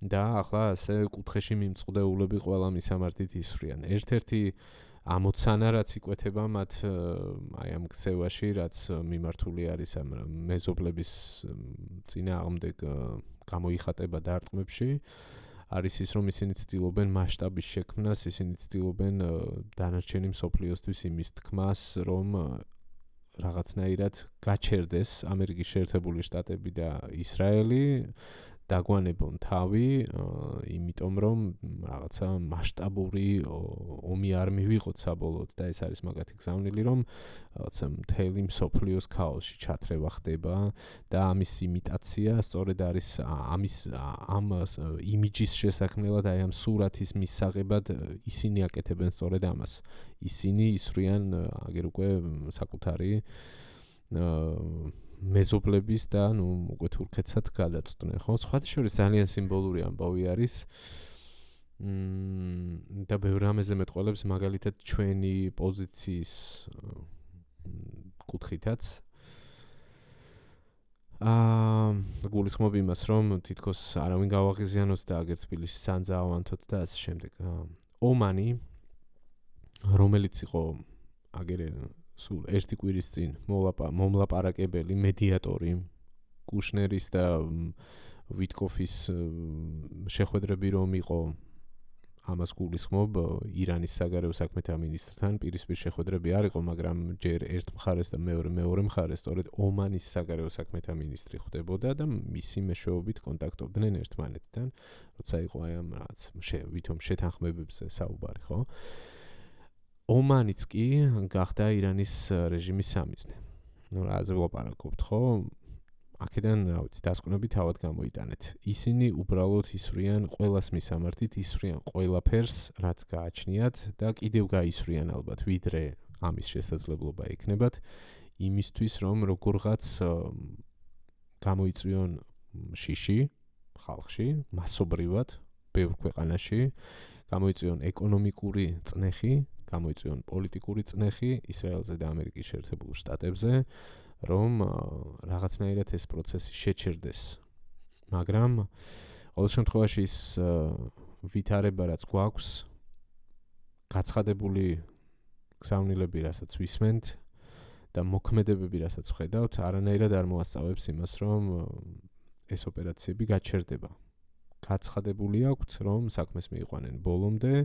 და ახლა ასე კუთხეში მიმწყდეულები ყველა მისამართით ისვრიან. ერთ-ერთი ამოცანა რაც იკვეთება მათ აი ამ ქცევაში, რაც მიმართული არის ამ მეზობლების წინააღმდეგ გამოიხატება დარტყმებში, არის ის, რომ ისინი ცდილობენ მასშტაბის შექმნას, ისინი ცდილობენ დანარჩენი მსოფლიოსთვის იმის თქმას, რომ რაღაცნაირად გაჩერდეს ამერიკის შეერთებული შტატები და ისრაელი, დაგვანებონ თავი, იმიტომ რომ რაღაცა მასშტაბური ომი არ მივიღოთ საბოლოოდ და ეს არის მაგათი გზავნილი, რომ რაღაცა მთელი მსოფლიოს ქაოსში ჩათრევა ხდება და ამის იმიტაცია სწორედ არის ამ იმიჯის შესაქმნელად, აი ამ სურათის მისაღებად ისინი აკეთებენ სწორედ ამას. ისინი ისვრიან აგერ უკვე საკუთარი მეზობლების და უკვე თურქეთსაც გადაწყვნენ, ხო? სხვადასხვა ძალიან სიმბოლური ამბავი არის. და ბევრ რამეზე მეტყველებს მაგალითად ჩვენი პოზიციის კუთხითაც. გულისხმობ იმას, რომ თითქოს არავინ გავაღიზიანოთ და აგერ თბილისში სანძაავანთოთ და ასე შემდეგ. ომანი, რომელიც იყო აგერ სულ ერთი კვირის წინ მომლაპარაკებელი მედიატორი კუშნერის და ვიტკოფის შეხვედრები რომ იყო ამას გულისხმობ ირანის საგარეო საქმეთა მინისტრთან პირისპირ შეხვედრები არ იყო, მაგრამ ჯერ ერთ მხარეს და მეორე მხარეს სწორედ ომანის საგარეო საქმეთა მინისტრი ხვდებოდა და მისი მეშვეობით კონტაქტობდნენ ერთმანეთთან, როცა იყო აი ამ რაღაც ვითომ შეთანხმებებზე საუბარი, ხო? ომანიც კი გახდა ირანის რეჟიმის სამიზნე. რაზე ვლაპარაკობთ, ხო? აქედან, რა ვიცი, დასკვნები თავად გამოიტანეთ. ისინი უბრალოდ ისვრიან ყველას მისამართით, ისვრიან ყველაფერს, რაც გააჩნიათ და კიდევ გაისვრიან ალბათ, ვიდრე ამის შესაძლებლობა ექნებათ, იმისთვის, რომ როგორღაც გამოიწვიონ შიში ხალხში, მასობრივად, ბევრ ქვეყანაში, გამოიწვიონ ეკონომიკური წნეხი, გამოიწვიონ პოლიტიკური წნეხი ისრაელზე და ამერიკის შეერთებულ შტატებზე, რომ რაღაცნაირად ეს პროცესი შეჩერდეს. მაგრამ ყოველ შემთხვევაში ის ვითარება რაც გვაქვს, გაცხადებული გზავნილები, რასაც ვისმენთ და მოქმედებები, რასაც ვხედავთ, არანაირად არ მოასწავებს იმას, რომ ეს ოპერაციები გაჩერდება. გაცხადებული აქვთ, რომ საქმეს მიიყვანენ ბოლომდე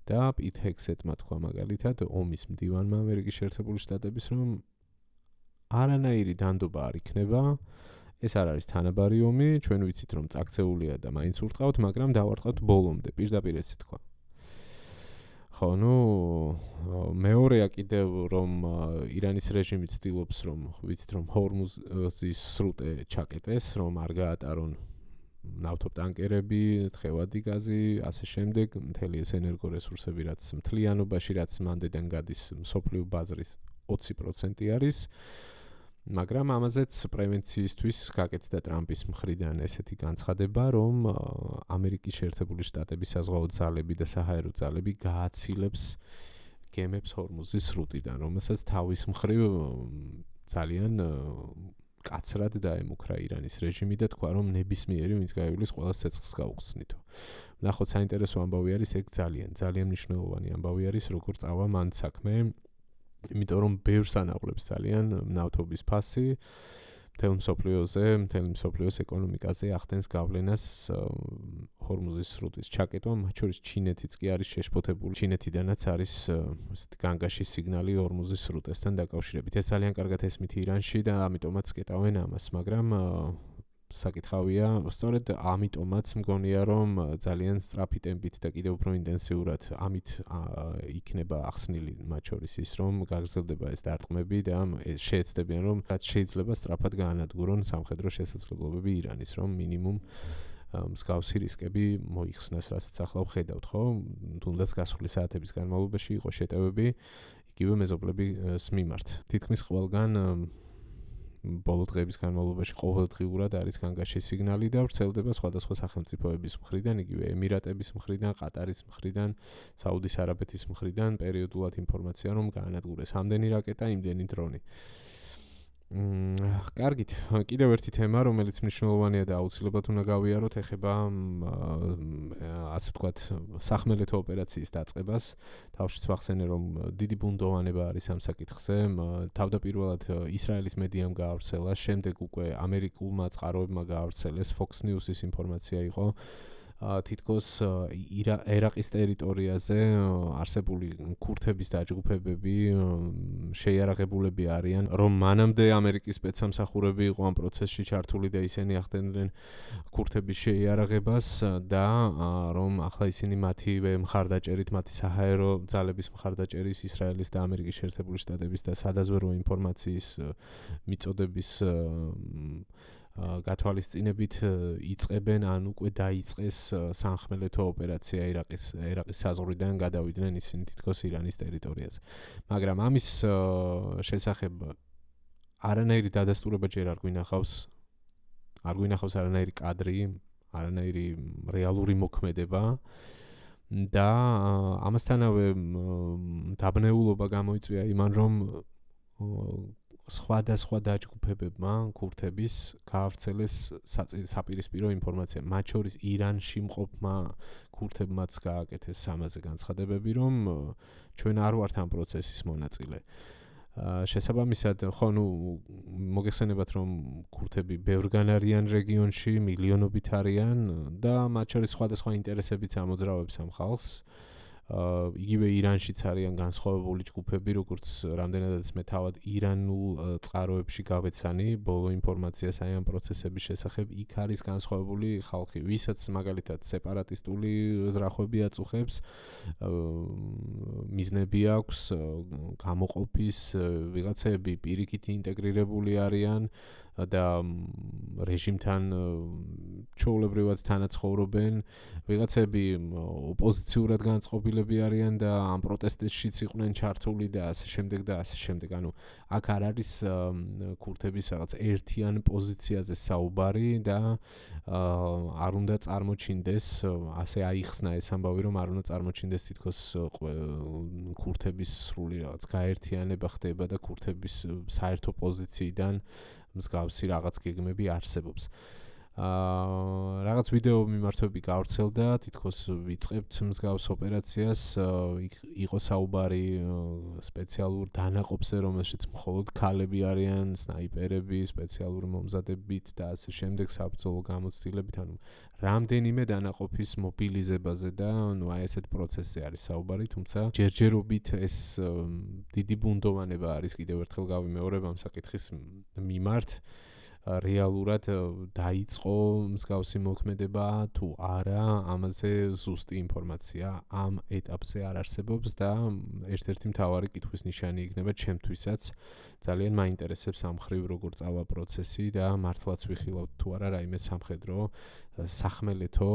და პიტ ჰექსეტმა თქვა მაგალითად ომის მდივანმა ამერიკის შეერთებული შტატების, რომ არანაირი დანდობა არ იქნება, ეს არ არის თანაბარი ომი, ჩვენ ვიცით რომ წაქცეულია და მაინც ურტყავთ, მაგრამ დავარტყავთ ბოლომდე, პირდაპირ ესე თქვა. ხო, მეორეა კიდევ რომ ირანის რეჟიმი ცდილობს რომ ვიცით რომ ჰორმუზის სრუტე ჩაკეტეს, რომ არ გაატარონ ნავთობტანკერები, თხევადი გაზი, ასე შემდეგ, მთელი ეს ენერგორესურსები, რაც მთლიანობაში, რაც მანდედან გადის მსოფლიო ბაზრის 20% არის, მაგრამ ამაზეც პრევენციისთვის გაკეთდა ტრამპის მხრიდან ესეთი განცხადება, რომ ამერიკის შეერთებული შტატების საზღვაო ძალები და საჰაერო ძალები გააცილებს გემებს ჰორმუზის სრუტიდან, რომელსაც თავის მხრივ ძალიან კაცრად დაემუქრა ირანის რეჟიმი და თქვა, რომ ნებისმიერი ვინც გაივლის ყველას ცეცხლს გაუხსნითო. ნახოთ, საინტერესო ამბავი არის, ეგ ძალიან მნიშვნელოვანი ამბავი არის, როგორ წავა მან საქმე, იმიტომ რომ ბევრს ანაღვლებს ძალიან ნავთობის ფასი, მთელი მსოფლიოს ეკონომიკაზე ახდენს გავლენას ჰორმუზის სრუტის ჩაკეტვა, მათ შორის ჩინეთიც კი არის შეშფოთებული. ჩინეთიდანაც არის ესეთი განგაშის სიგნალი ჰორმუზის სრუტესთან დაკავშირებით. ეს ძალიან კარგად ესმით ირანში და ამიტომაც კეტავენ ამას, მაგრამ საკითხავია, სწორედ ამიტომაც მგონია, რომ ძალიან სწრაფი ტემპით და კიდევ უფრო ინტენსიურად ამით იქნება ახსნილი მათ შორის ის, რომ გაგრძელდება ეს დარტყმები და შეეცდებიან, რომ რაც შეიძლება სწრაფად გაანადგურონ სამხედრო შესაძლებლობები ირანის, რომ მინიმუმ მსგავსი რისკები მოიხსნას, რასაც ახლა ვხედავთ, ხო? თუნდაც გასული საათების განმავლობაში იყო შეტევები იგივე მეზობლების მიმართ. თითქმის ყველგან ბოლო დღეების განმავლობაში ყოველდღიურად არის განგაშის სიგნალი და ვრცელდება სხვადასხვა სახელმწიფოების მხრიდან, იგივე ემირატების მხრიდან, ყატარის მხრიდან, საუდის არაბეთის მხრიდან პერიოდულად ინფორმაცია, რომ გაანადგურეს ამდენი რაკეტა, იმდენი დრონი. კარგით, კიდევ ერთი თემა, რომელიც მნიშვნელოვანია და აუცილებლად უნდა გავიაროთ, ეხება ასე ვთქვათ, სახმელეთო ოპერაციის დაწყებას. თავშიც ვახსენე, რომ დიდი ბუნდოვანება არის ამ საკითხზე. თავდაპირველად ისრაელის მედიამ გაავრცელა, შემდეგ უკვე ამერიკულმა წყაროებმა გაავრცელეს, Fox News-ის ინფორმაცია იყო. თითქოს ერაყის ტერიტორიაზე არსებული ქურთების დაჯგუფებები შეიარაღებულები არიან, რომ მანამდე ამერიკის სპეცსამსახურები იყო ამ პროცესში ჩართული და ისინი ახდენდნენ ქურთების შეიარაღებას და რომ ახლა ისინი მათივე მხარდაჭერით, მათი საჰაერო ძალების მხარდაჭერის ისრაელის და ამერიკის შეერთებული შტატების და სადაზვერვო ინფორმაციის მიწოდების გათვალისწინებით იწყებენ ან უკვე დაიწყეს სახმელეთო ოპერაცია ერაყის საზღვრიდან გადავიდნენ ისინი თითქოს ირანის ტერიტორიაზე. მაგრამ ამის შესახებ არანაირი დადასტურება ჯერ არ გვინახავს არანაირი კადრი, არანაირი რეალური მოქმედება და ამასთანავე დაბნეულობა გამოიწვია იმან, რომ სხვადასხვა დაჯგუფებებმა ქურთების გაავრცელეს საპირისპირო ინფორმაცია. მათ შორის ირანში მყოფმა ქურთებმაც გააკეთეს ამაზე განცხადებები, რომ ჩვენ არ ვართ ამ პროცესის მონაწილე. შესაბამისად, მოგეხსენებათ, რომ ქურთები ბევრგან არიან რეგიონში, მილიონობით არიან და მათ შორის სხვადასხვა ინტერესებიც ამოძრავებს ამ ხალხს. იგივე ირანშიც არიან განსხვავებული ჯგუფები, როგორც რამდენადაც მე თავად ირანულ წყაროებში გავეცანი ბოლო ინფორმაციას აი ამ პროცესების შესახებ. იქ არის განსხვავებული ხალხი, ვისაც მაგალითად სეპარატისტული ზრახვები აწუხებს, მიზნები აქვს, გამოყოფის, ვიღაცები პირიქით ინტეგრირებული არიან და რეჟიმთან ჩვეულებრივად თანაცხოვრობენ, ვიღაცები ოპოზიციურად განწყობილები არიან და ამ პროტესტებშიც იყვნენ ჩართული და ასე შემდეგ და ასე შემდეგ. ანუ აქ არ არის ქურთების რაღაც ერთიან პოზიციაზე საუბარი და არ უნდა წარმოჩინდეს, ასე აიხსნა ეს ამბავი, რომ არ უნდა წარმოჩინდეს თითქოს ქურთების სრული რაღაც გაერთიანება ხდება და ქურთების საერთო პოზიციიდან მსგავსი რაღაც გეგმები არსებობს. რაღაც ვიდეო მიმართვები გავრცელდა, თითქოს ვიწყებთ მსგავს ოპერაციას, იყო საუბარი სპეციალურ დანაყოფზე, რომელშიც მხოლოდ ქალები არიან, სნაიპერები, სპეციალური მომზადებით და ასე შემდეგ საბრძოლო გამოცდილებით, ანუ რამდენიმე დანაყოფის მობილიზებაზე და აი ესეთ პროცესზე არის საუბარი, თუმცა ჯერჯერობით ეს დიდი ბუნდოვანება არის, კიდევ ერთხელ გავიმეორებ ამ საკითხის მიმართ. რეალურად დაიწყო მსგავსი მოქმედება თუ არა, ამაზე ზუსტი ინფორმაცია ამ ეტაპზე არ არსებობს და ერთ-ერთი მთავარი კითხვის ნიშანი იქნება ჩემთვისაც. ძალიან მაინტერესებს ამ ხრივ როგორ წავა პროცესი და მართლაც ვიხილავთ თუ არა რაიმე სამხედრო სახმელეთო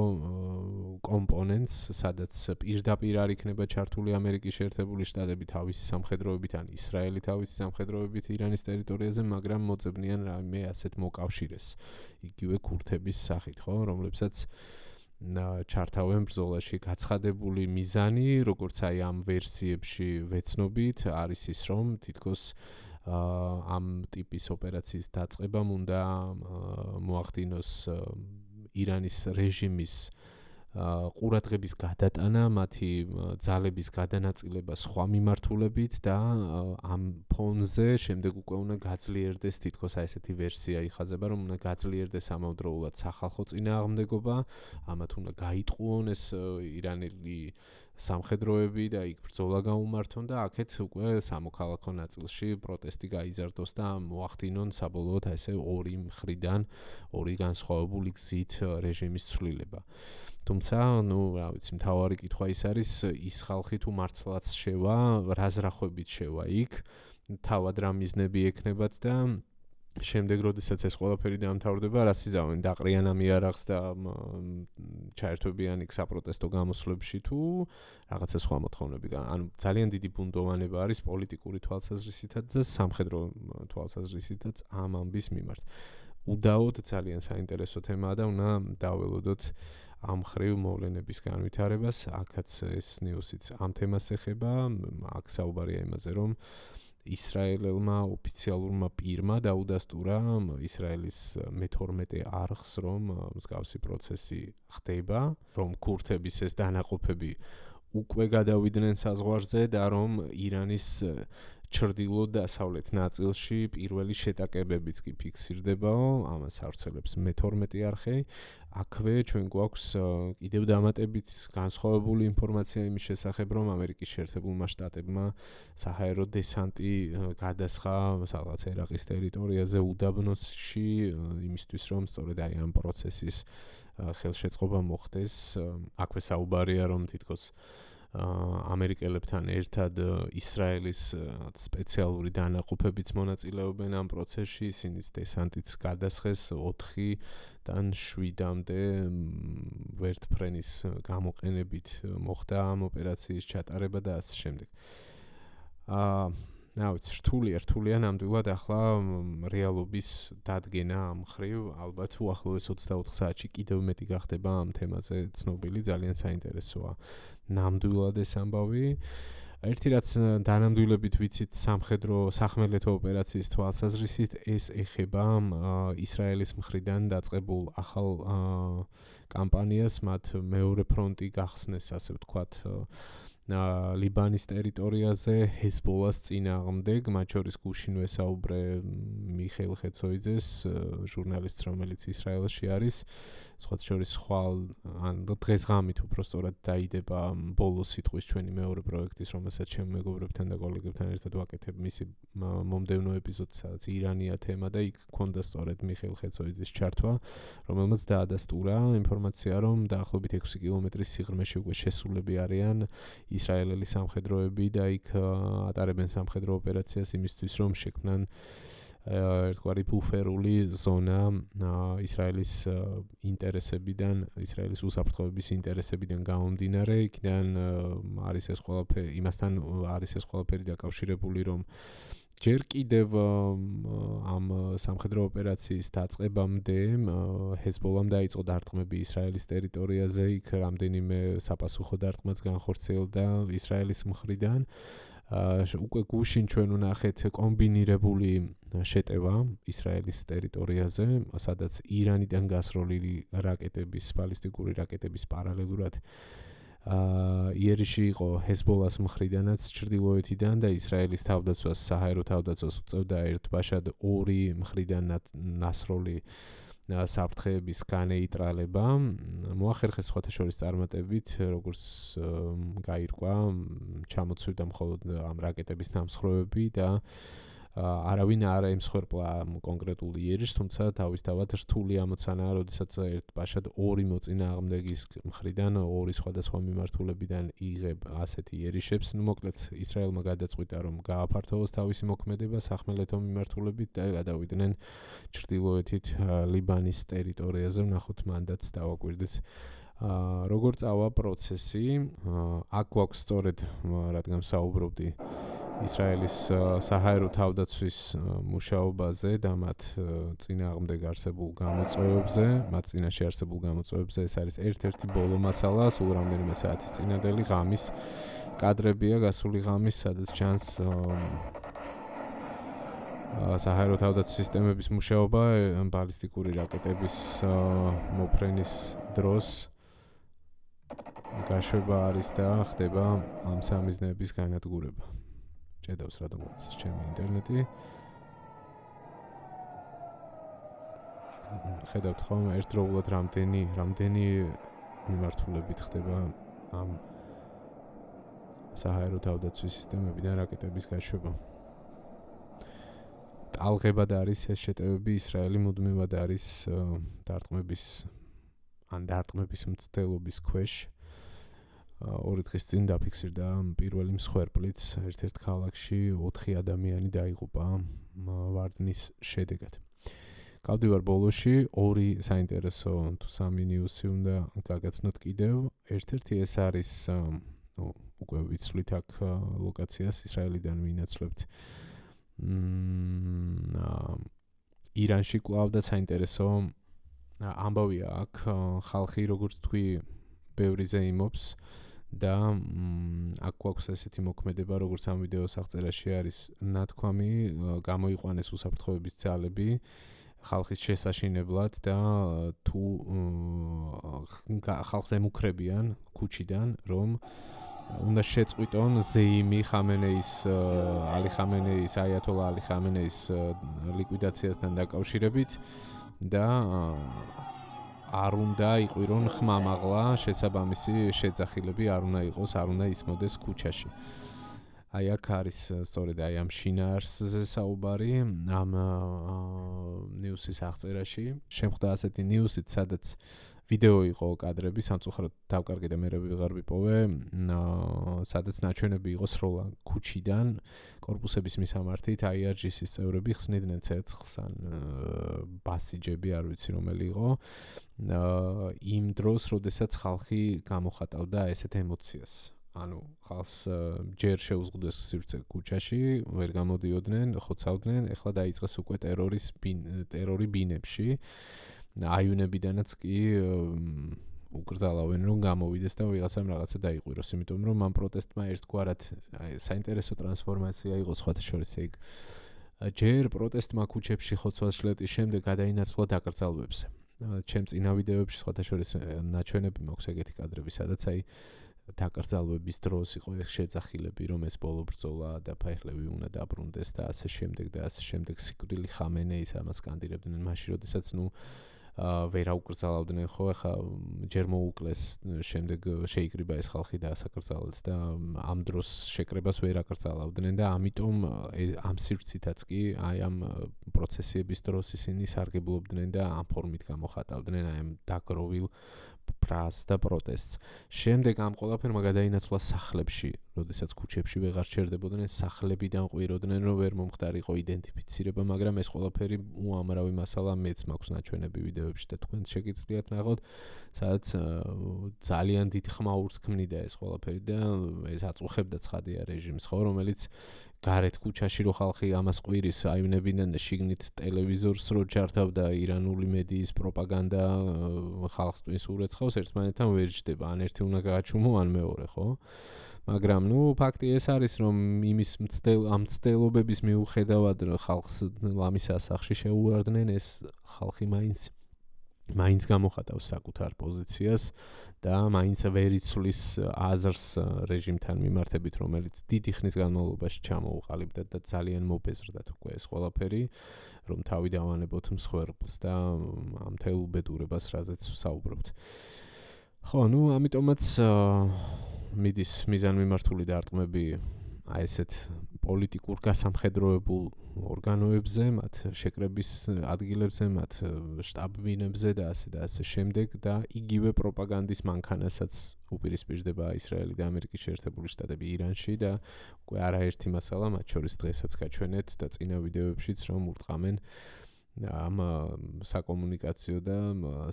კომპონენტს, სადაც პირდაპირ არ იქნება ჩართული ამერიკის შეერთებული შტატები თავისი სამხედროებით ან ისრაელი თავისი სამხედროებით ირანის ტერიტორიაზე, მაგრამ მოწებნიან რაიმე ასეთ მოკავშირეს. იგივე ქურთების სახით, რომლებსაც ჩართავენ ბრძოლაში. გაცხადებული მიზანი, როგორც აი ამ ვერსიებში ვეცნობით, არის ის, რომ თითქოს ამ ტიპის ოპერაციის დაწყებამ უნდა მოახდინოს ირანის რეჟიმის ყურადღების გადატანა, მათი ძალების გადანაწილება სხვა მიმართულებით და ამ ფონზე შემდეგ უკვე უნდა გაძლიერდეს, თითქოს აი ესეთი ვერსია იხაზება, რომ უნდა გაძლიერდეს ამავდროულად სახალხო წინააღმდეგობა, ამათ უნდა გაიტყუონ ეს ირანელი სამხედროები და იქ ბრძოლა გაუმართონ და აქეთ უკვე სამოქალაქო ნაწილში პროტესტი გაიზარდოს და მოახდინონ საბოლოოდ ესე ორი მხრიდან, ორი განსხვავებული გზით რეჟიმის ცვლილება. თუმცა, რა ვიცი, მთავარი კითხვა ის არის, ის ხალხი თუ მართლაც შევა, რა ზრახვებით შევა იქ, თავად რა მიზნები ექნებათ და შემდეგ, როდესაც ეს ყველაფერი დაამთავრდება, რას იზავენ, დაყრიან ამ იარაღს და ჩაერთვებიან იქ საპროტესტო გამოსვლებში თუ რაღაცა სხვა მოთხოვნები. ანუ ძალიან დიდი ბუნდოვანება არის პოლიტიკური თვალსაზრისითაც და სამხედრო თვალსაზრისითაც ამ ამბის მიმართ. უდაოდ ძალიან საინტერესო თემაა და უნდა დაველოდოთ ამ ხრივ მოვლენების განვითარებას. აქაც ეს ნიუსიც ამ თემას ეხება, აქ საუბარია იმაზე, რომ ისრაელელმა ოფიციალურმა პირმა დაუდასტურა ისრაელის მე-12 არხს, რომ მსგავსი პროცესი ხდება, რომ ქურთების ეს დანაყოფები უკვე გადავიდნენ საზღვარზე და რომ ირანის ჩრდილო-დასავლეთ ნაწილში პირველი შეტაკებებიც კი ფიქსირდებაო, ამას ავრცელებს მე-12 არხი. აქვე ჩვენ გვაქვს კიდევ დამატებით განსხვავებული ინფორმაცია იმის შესახებ, რომ ამერიკის შეერთებულმა შტატებმა საჰაერო დესანტი გადასხა სადღაც ერაყის ტერიტორიაზე უდაბნოში, იმისთვის რომ სწორედ აი ამ პროცესის ხელშეწყობა მოხდეს. აქვე საუბარია, რომ თითქოს ამერიკელებთან ერთად ისრაელის სპეციალური დანაყოფებიც მონაწილეობენ ამ პროცესში, ისინიც დესანტიც გადასხეს 4-დან 7-მდე ვერტფრენის გამოყენებით მოხდა ამ ოპერაციის ჩატარება და ასე შემდეგ. რთულია ნამდვილად ახლა რეალობის დადგენა ამ ხრივ, ალბათ უახლოეს 24 საათში კიდევ მეტი გახდება ამ თემაზე ცნობილი, ძალიან საინტერესოა ნამდვილად ეს ამბავი. ერთი რაც დანამდვილებით ვიცით სახმელეთო ოპერაციის თვალსაზრისით, ეს ეხება ისრაელის მხრიდან დაწყებულ ახალ კამპანიას, მათ მეორე ფრონტი გახსნეს, ასე ვთქვათ, ლიბანის ტერიტორიაზე ჰეზბოლას წინააღმდეგ, მათ შორის გუშინ ვესაუბრე მიხეილ ხეცოიძეს, ჟურნალისტს, რომელიც ისრაელში არის. სხვათა შორის დღესღამით უბრალოდ დაიდება ბოლო სიტყვის ჩვენი მეორე პროექტის, რომელსაც ჩემ მეგობრებთან და კოლეგებთან ერთად ვაკეთებ მისი მომდევნო ეპიზოდი, სადაც ირანია თემა და იქ ქონდა სწორედ მიხეილ ხეცოიძის ჩართვა, რომელმაც დაადასტურა ინფორმაცია, რომ დაახლოებით 6 კილომეტრის სიღრმეში უკვე შესულები არიან ისრაელელი სამხედროები და იქ ატარებენ სამხედრო ოპერაციას იმისთვის, რომ შექმნან ერთგვარი ბუფერული ზონა ისრაელის ინტერესებიდან, ისრაელის უსაფრთხოების ინტერესებიდან გამომდინარე, იქიდან არის ეს ყველაფერი, იმასთან არის ეს ყველაფერი დაკავშირებული, რომ ჯერ კიდევ ამ სამხედრო ოპერაციის დაწყებამდე ჰეზბოლამ დაიწყო დარტყმები ისრაელის ტერიტორიაზე, იქ რამდენიმე საპასუხო დარტყმაც განხორციელდა ისრაელის მხრიდან. უკვე გუშინ ჩვენ ვნახეთ კომბინირებული შეტევა ისრაელის ტერიტორიაზე, სადაც ირანიდან გასროლილი რაკეტების, ბალისტიკური რაკეტების პარალელურად იერიში იყო ჰეზბოლას მხრიდანაც ჩრდილოეთიდან და ისრაელის თავდაცვას, საჰაერო თავდაცვას უწევდა ერთბაშად ორი მხრიდან ნასროლი საფრთხეების განეიტრალება. მოახერხეს სხვათა შორის წარმატებით, როგორც გაირკვა, ჩამოცვიდა მხოლოდ ამ რაკეტების დამსხვრევები და არავინ არ ემსხვერპლა კონკრეტულ იერიში, თუმცა თავისთავად რთული ამოცანაა, როდესაც ერთბაშად ორი მოწინააღმდეგის მხრიდან, ორი სხვადასხვა მიმართულებიდან იღებ ასეთი იერიშებს. მოკლედ ისრაელმა გადაწყვიტა, რომ გააფართოვოს თავისი მოქმედება სახმელეთო მიმართულებით და გადავიდნენ ჩრდილოეთით ლიბანის ტერიტორიაზე, ვნახოთ მანდაც დავაკვირდეთ. როგორ წავა პროცესი, აქ გვაქვს სწორედ, რადგან საუბრობდი ისრაელის საჰაერო თავდაცვის მუშაობაზე და მათ წინააღმდეგ არსებულ გამოწვევებზე, მათ წინაშე არსებულ გამოწვევებზე, ეს არის ერთ-ერთი ბოლო მასალა, სულ რამდენიმე საათის წინადელი ღამის კადრებია, გასული ღამის, სადაც ჩანს საჰაერო თავდაცვის სისტემების მუშაობა ბალისტიკური რაკეტების მოფრენის დროს. გაშვება არის და ხდება ამ სამიზნეების განადგურება. ჭედავს რადგანაც ჩემი ინტერნეტი. ხედავთ ხომ ერთდროულად რამდენი მიმართულებით ხდება ამ საჰაერო თავდაცვის სისტემებიდან რაკეტების გაშვება. ტალღებად არის ეს შეტევები, ისრაელი მუდმივად არის დარტყმების მცდელობის ქვეშ. 2 დღის წინ დაფიქსირდა პირველი მსხვერპლიც ერთ-ერთ ქალაქში 4 ადამიანი დაიღუპა ვარდნის შედეგად. გავდივარ ბოლოში, 2 საინტერესო თუ 3 ნიუსი უნდა გაგაცნოთ კიდევ. ერთ-ერთი ეს არის, უკვე ვიცვლით აქ ლოკაციას ისრაელიდან ვინაცვლებთ. ირანში კვლავ და საინტერესო ამბავია აქ ხალხი, როგორც თქვი, ბევრი ზეიმობს და აქ გვაქვს ესეთი მოქმედება, როგორც ამ ვიდეოს აღწერაში არის ნათქვამი, გამოიყვანეს უსაფრთხოების ძალები ხალხის შესაშინებლად და თუ ხალხს ემუქრებიან ქუჩიდან, რომ უნდა შეწყვიტონ ზეიმი ხამენეის ალი ხამენეის აიათოლა ალი ხამენეის ლიკვიდაციასთან დაკავშირებით და არ უნდა იყვირონ ხმამაღლა შესაბამისი შეძახილები არ უნდა იყოს, არ უნდა ისმოდეს ქუჩაში. აი აქ არის სწორედ აი ამ შინაარსზე საუბარი ამ ნიუსის აღწერაში. შემხვდა ასეთი ნიუსით, სადაც ვიდეო იყო კადრები, სამწუხაროდ დავკარგე და მე ვიღარ ვიპოვე, სადაც ნაჩვენები იყო სროლა ქუჩიდან, კორპუსების მისამართით IRGC-ის წევრები ხსნიდნენ ცეცხლს ან ბასიჯები, არ ვიცი რომელი იყო. იმ დროს, როდესაც ხალხი გამოხატავდა ესეთ ემოციას. ანუ ხალხს ჯერ შეუზღუდეს სივრცე ქუჩაში, ვერ გამოდიოდნენ, ხოცავდნენ, ეხლა დაიწყეს უკვე ტერორი ბინებში. აიუნებიდანაც კი უკრძალავენ რომ გამოვიდეს და ვიღაცამ რაღაცა დაიყვიროს, იმიტომ რომ ამ პროტესტმა ერთგვარად საინტერესო ტრანსფორმაცია იყო სხვათა შორის ეგ. ჯერ პროტესტმა ქუჩებში ხოცვას ჟლეტის შემდეგ გადაინაცვლა დაკრძალვებზე. ჩემ წინა ვიდეოებში სხვათა შორის ნაჩვენები მაქვს ეგეთი კადრები, სადაც აი დაკრძალვების დროს იყო შეძახილები, რომ ეს ბოლო ბრძოლა და ფაიხლები უნდა დაბრუნდეს და ასე შემდეგ და ასე შემდეგ. სიკვდილი ხამენეის ამას სკანდირებდნენ მაშინ, როდესაც ვერ აუკრძალავდნენ ხო, ახლა ჯერ მოუკლეს, შემდეგ შეიკრიბა ეს ხალხი და ასაკრძალეს და ამ დროს შეკრებას ვერ აკრძალავდნენ და ამიტომ ამ სივრცითაც კი აი ამ პროცესიების დროს ისინი სარგებლობდნენ და ამ ფორმით გამოხატავდნენ აი ამ დაგროვილ პრას და პროტესტს. შემდეგ ამ ყველაფერმა გადაინაცვლა სახლებში, როდესაც ქუჩებში ვეღარ ჩერდებოდნენ, სახლებიდან ყვიროდნენ, რომ ვერ მომხდარიყო იდენტიფიცირება, მაგრამ ეს ყველაფერი უამრავი მასალა მეც მაქვს ნაჩვენები ვიდეოებში და თქვენ შეგიძლიათ ნახოთ, სადაც ძალიან დიდ ხმაურს ქმნიდა ეს ყველაფერი და ეს აწუხებდა ცხადია რეჟიმს, ხო, რომელიც გარეთ ქუჩაში რო ხალხი ამას ყვირის აივნებინდნენ და შიგნით ტელევიზორს რო ჩართავდა ირანული მედიის პროპაგანდა ხალხს ტვინს ურეცხავს, ერთმანეთთან ვერ ჯდება, ან ერთი უნდა გააჩუმო, ან მეორე, ხო? მაგრამ ფაქტი ეს არის, რომ იმის ამ მცდელობების მიუხედავად ხალხს ლამის ასახში შეუვარდნენ, ეს ხალხი მაინც გამოხატავს საკუთარ პოზიციას და მაინც ვერ იცვლის აზრს რეჟიმთან მიმართებით, რომელიც დიდი ხნის განმავლობაში ჩამოუყალიბდა და ძალიან მობეზრდათ უკვე ეს ყველაფერი, რომ თავი დავანებოთ მსხვერპლს და ამ მთელ უბედურებას, რაზეც ვსაუბრობთ. ხო, ამიტომაც მიდის მიზანმიმართული დარტყმები აი ესეთ პოლიტიკურ გასამხედროებულ ორგანოებზე, მათ შეკრების ადგილებზე, მათ შტაბ-ბინებზე და ასე შემდეგ და იგივე პროპაგანდის მანქანასაც უპირისპირდება ისრაელი და ამერიკის შეერთებული შტატები ირანში და უკვე არაერთი მასალა, მათ შორის დღესაც გაჩვენეთ და წინა ვიდეოებშიც რომ ურტყამენ ამ საკომუნიკაციო და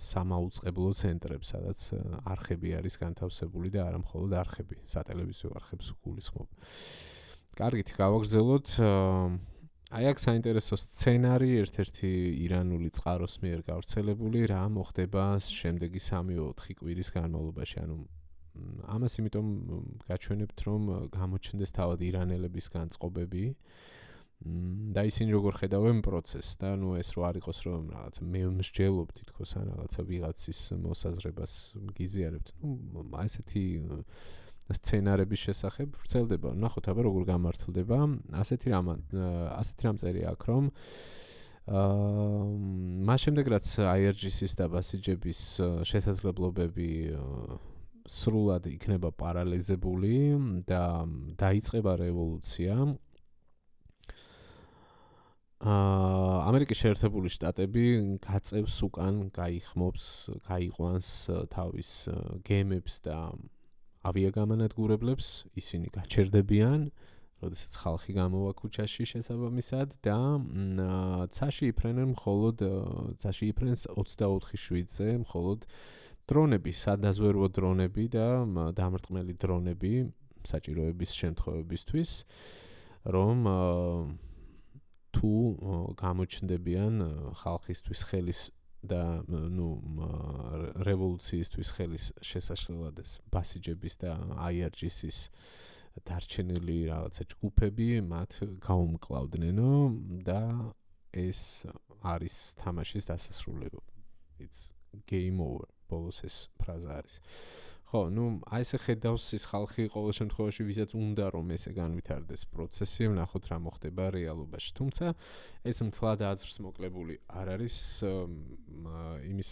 სამაუწყებლო ცენტრებს, სადაც არხები არის განთავსებული და არა მხოლოდ არხები, სატელევიზიო არხებს გულისხმობ. კარგით, გავაგრძელოთ. აი აქ საინტერესო სცენარი ერთ-ერთი ირანული წყაროს მიერ გავრცელებული, რა მოხდება შემდეგი 3-4 კვირის განმავლობაში. ანუ ამას იმიტომ გაჩვენებთ, რომ გამოჩნდეს თავად ირანელების განწყობები და ისინი როგორ ხედავენ პროცესს და ეს რო არ იყოს რომ რაღაცა მე მსჯელობ თითქოს ან რაღაცა ვიღაცის მოსაზრებას გიზიარებთ. ასეთი სცენარების შესახებ ვრცელდება. ნახოთ აბა როგორ გამართლდება. ასეთი რამ წერია აქ რომ მას შემდეგ რაც IRGC-ის და ბასიჯების შესაძლებლობები სრულად იქნება პარალიზებული და დაიწყება რევოლუცია, ამერიკის შეერთებული შტატები გაწევს უკან, გაიყვანს თავის გემებს და ავიაგამანადგურებლებს, ისინი გაჩერდებიან, როდესაც ხალხი გამოვა ქუჩაში შესაბამისად და ცაში იფრენს 24/7-ზე მხოლოდ დრონები, სადაზვერვო დრონები და დამრტყმელი დრონები საჭიროების შემთხვევებისთვის, რომ თუ გამოჩნდებიან ხალხისთვის ხელის და რევოლუციისთვის ხელის შესაშლელად ეს ბასიჯების და IRGC-ის დარჩენილი რაღაცა ჯგუფები მათ გაუმკლავდნენო და ეს არის თამაშის დასასრულება. It's game over. ბოლოს ეს ფრაზა არის. ხო, აი ესე ხედავს ის ხალხი ყოველ შემთხვევაში ვისაც უნდა რომ ესე განვითარდეს პროცესი, ვნახოთ რა მოხდება რეალობაში. თუმცა ეს მთლად აზრს მოკლებული არ არის იმის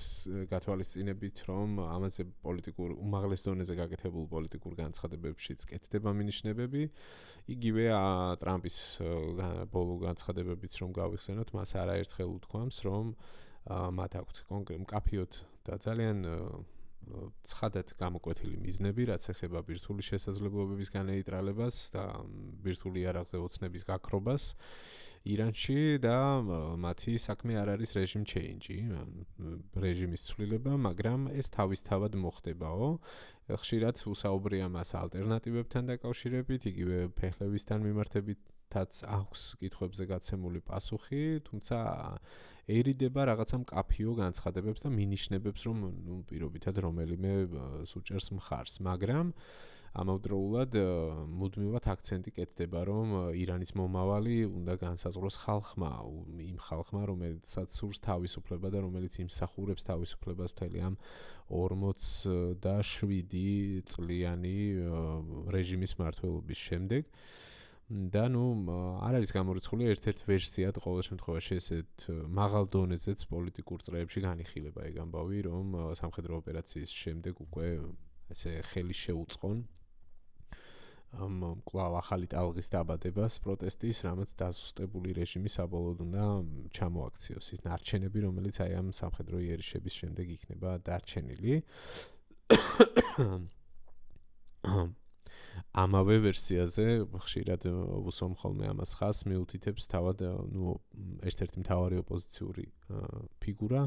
გათვალისწინებით, რომ ამაზე პოლიტიკურ უმაღლეს დონეზე გაკეთებულ პოლიტიკურ განცხადებებშიც კეთდება მინიშნებები. იგივე ტრამპის ბოლო განცხადებებიც რომ გავიხსენოთ, მას არაერთხელ უთქვამს, რომ მათ აქვთ მკაფიოდ და ძალიან ცხადად გამოკვეთილი მიზნები, რაც ეხება ბირთვული შესაძლებლობების განეიტრალებას და ბირთვული იარაღზე ოცნების გაქრობას ირანში და მათი საქმე არ არის რეჟიმ ჩეინჯი, რეჟიმის ცვლილება, მაგრამ ეს თავისთავად მოხდებაო. ხშირად უსაუბრია მას ალტერნატივებთან დაკავშირებით, იგივე ფეხლებისთან მიმართებითაც აქვს კითხვებზე გაცემული პასუხი, თუმცა ერიდება რაღაცა მკაფიო განცხადებებს და მინიშნებებს, რომ პირობითად რომელიმე სუჭერს მხარს, მაგრამ ამავდროულად მუდმივად აქცენტი კეთდება, რომ ირანის მომავალი უნდა განსაზღვროს ხალხმა, იმ ხალხმა, რომელსაც სურს თავისუფლება და რომელიც იმსახურებს თავისუფლებას მთელი ამ 47 წლიანი რეჟიმის მმართველობის შემდეგ. და არ არის გამორიცხული ერთ-ერთ ვერსიად ყოველ შემთხვევაში ესეთ მაღალ დონეზეც პოლიტიკურ წრეებში განიხილება ეგ ამბავი, რომ სამხედრო ოპერაციის შემდეგ უკვე ესე ხელი შეუწყონ კვლავ ახალი ტალღის დაბადებას პროტესტის, რამაც დაზუსტებული რეჟიმი საბოლოოდ უნდა ჩამოაქციოს. ის ნარჩენები, რომელიც აი ამ სამხედრო იერიშების შემდეგ იქნება დარჩენილი. ამავე ვერსიაზე ხშირად ვუსვამ ხოლმე ამას ხაზს, მიუთითებს თავად ერთ-ერთი მთავარი ოპოზიციური ფიგურა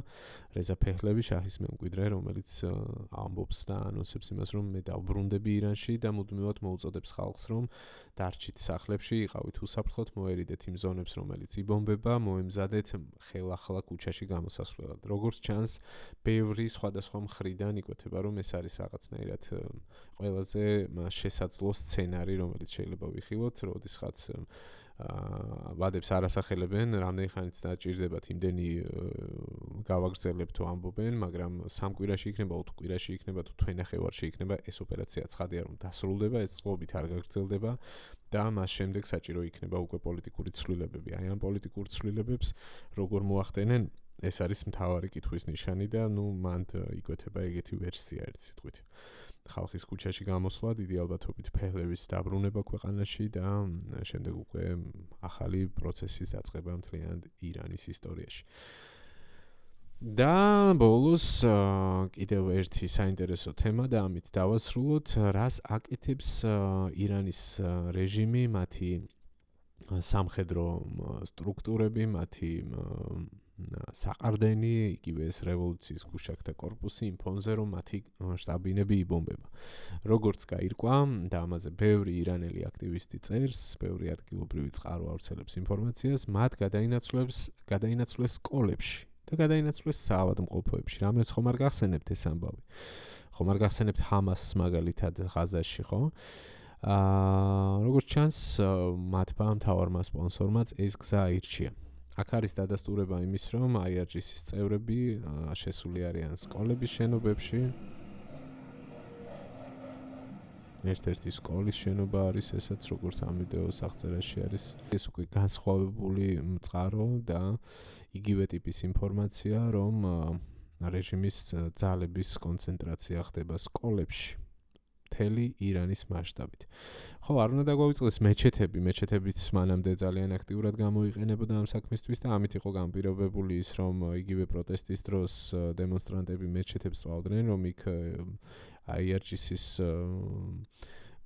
რეზა ფეხლევი, შაჰის მემკვიდრე, რომელიც ამბობს და ანონსებს იმას, რომ მე დავბრუნდები ირანში და მუდმივად მოუწოდებს ხალხს, რომ დარჩით სახლებში, იყავით უსაფრთხოდ, მოერიდეთ იმ ზონებს, რომელიც იბომბება, მოემზადეთ ხელახლა ქუჩაში გამოსასვლელად. როგორც ჩანს, ბევრი სხვადასხვა მხრიდან იკვეთება, რომ ეს არის რაღაცნაირად ყველაზე შესაძლო სცენარი, რომელიც შეიძლება ვიხილოთ, როდესაც ვადებს არასახელებენ, რამდენი ხანიც დაჭირდებათ იმდენი გავაგრძელებთ თუ ამბობენ, მაგრამ 3 კვირაში იქნება, 5 კვირაში იქნება, თუ თვენახევარში იქნება, ეს ოპერაცია ცხადია რომ დასრულდება, ეს წყობით არ გაგრძელდება და მას შემდეგ საჭირო იქნება უკვე პოლიტიკური ცვლილებები. აი ამ პოლიტიკურ ცვლილებებს როგორ მოახდენენ, ეს არის მთავარი კითხვის ნიშანი და მანდ იკვეთება ეგეთი ვერსია ერთ სიტყვით. ხალხის ქუჩაში გამოსვლა, დიდი ალბათობით ფეხლევის დაბრუნება ქვეყანაში და შემდეგ უკვე ახალი პროცესის დაწყება მთლიანად ირანის ისტორიაში. და ბოლოს კიდევ ერთი საინტერესო თემა და ამით დავასრულოთ, რას აკეთებს ირანის რეჟიმი, მათი სამხედრო სტრუქტურები, მათი საყრდენი, იგივე ეს რევოლუციის გუშაქთა корпуსი იმ ფონზე, რომ მათი შტაბინები იბომბება. როგორც გაირკვა და ამაზე ბევრი ირანელი აქტივისტი წერს, ბევრი ადგილობრივი წყარო ავრცელებს ინფორმაციას, მათ გადაინაცვლეს სკოლებში და გადაინაცვლეს საავადმყოფოებში. რამაც ხომ არ გახსენებთ ეს ამბავი? ხომ არ გახსენებთ ჰამასს მაგალითად ღაზაში, ხო? როგორც ჩანს, მათმა მთავარმა სპონსორმაც ეს გზა აირჩია. აქ არის დადასტურება იმის, რომ IRGC-ის წევრები შესული არიან სკოლების შენობებში. ერთ-ერთი სკოლის შენობა არის ესაც, როგორც ამ ვიდეოს აღწერაში არის. ეს უკვე განსხვავებული წყარო და იგივე ტიპის ინფორმაცია, რომ რეჟიმის ძალების კონცენტრაცია ხდება სკოლებში. მთელი ირანის მასშტაბით. ხო, არ უნდა დაგვავიწყდეს მეჩეთებიც მანამდე ძალიან აქტიურად გამოიყენებოდა ამ საქმისთვის და ამით იყო განპირობებული ის, რომ იგივე პროტესტის დროს დემონსტრანტები მეჩეთებს წვავდნენ, რომ იქ IRGC-ის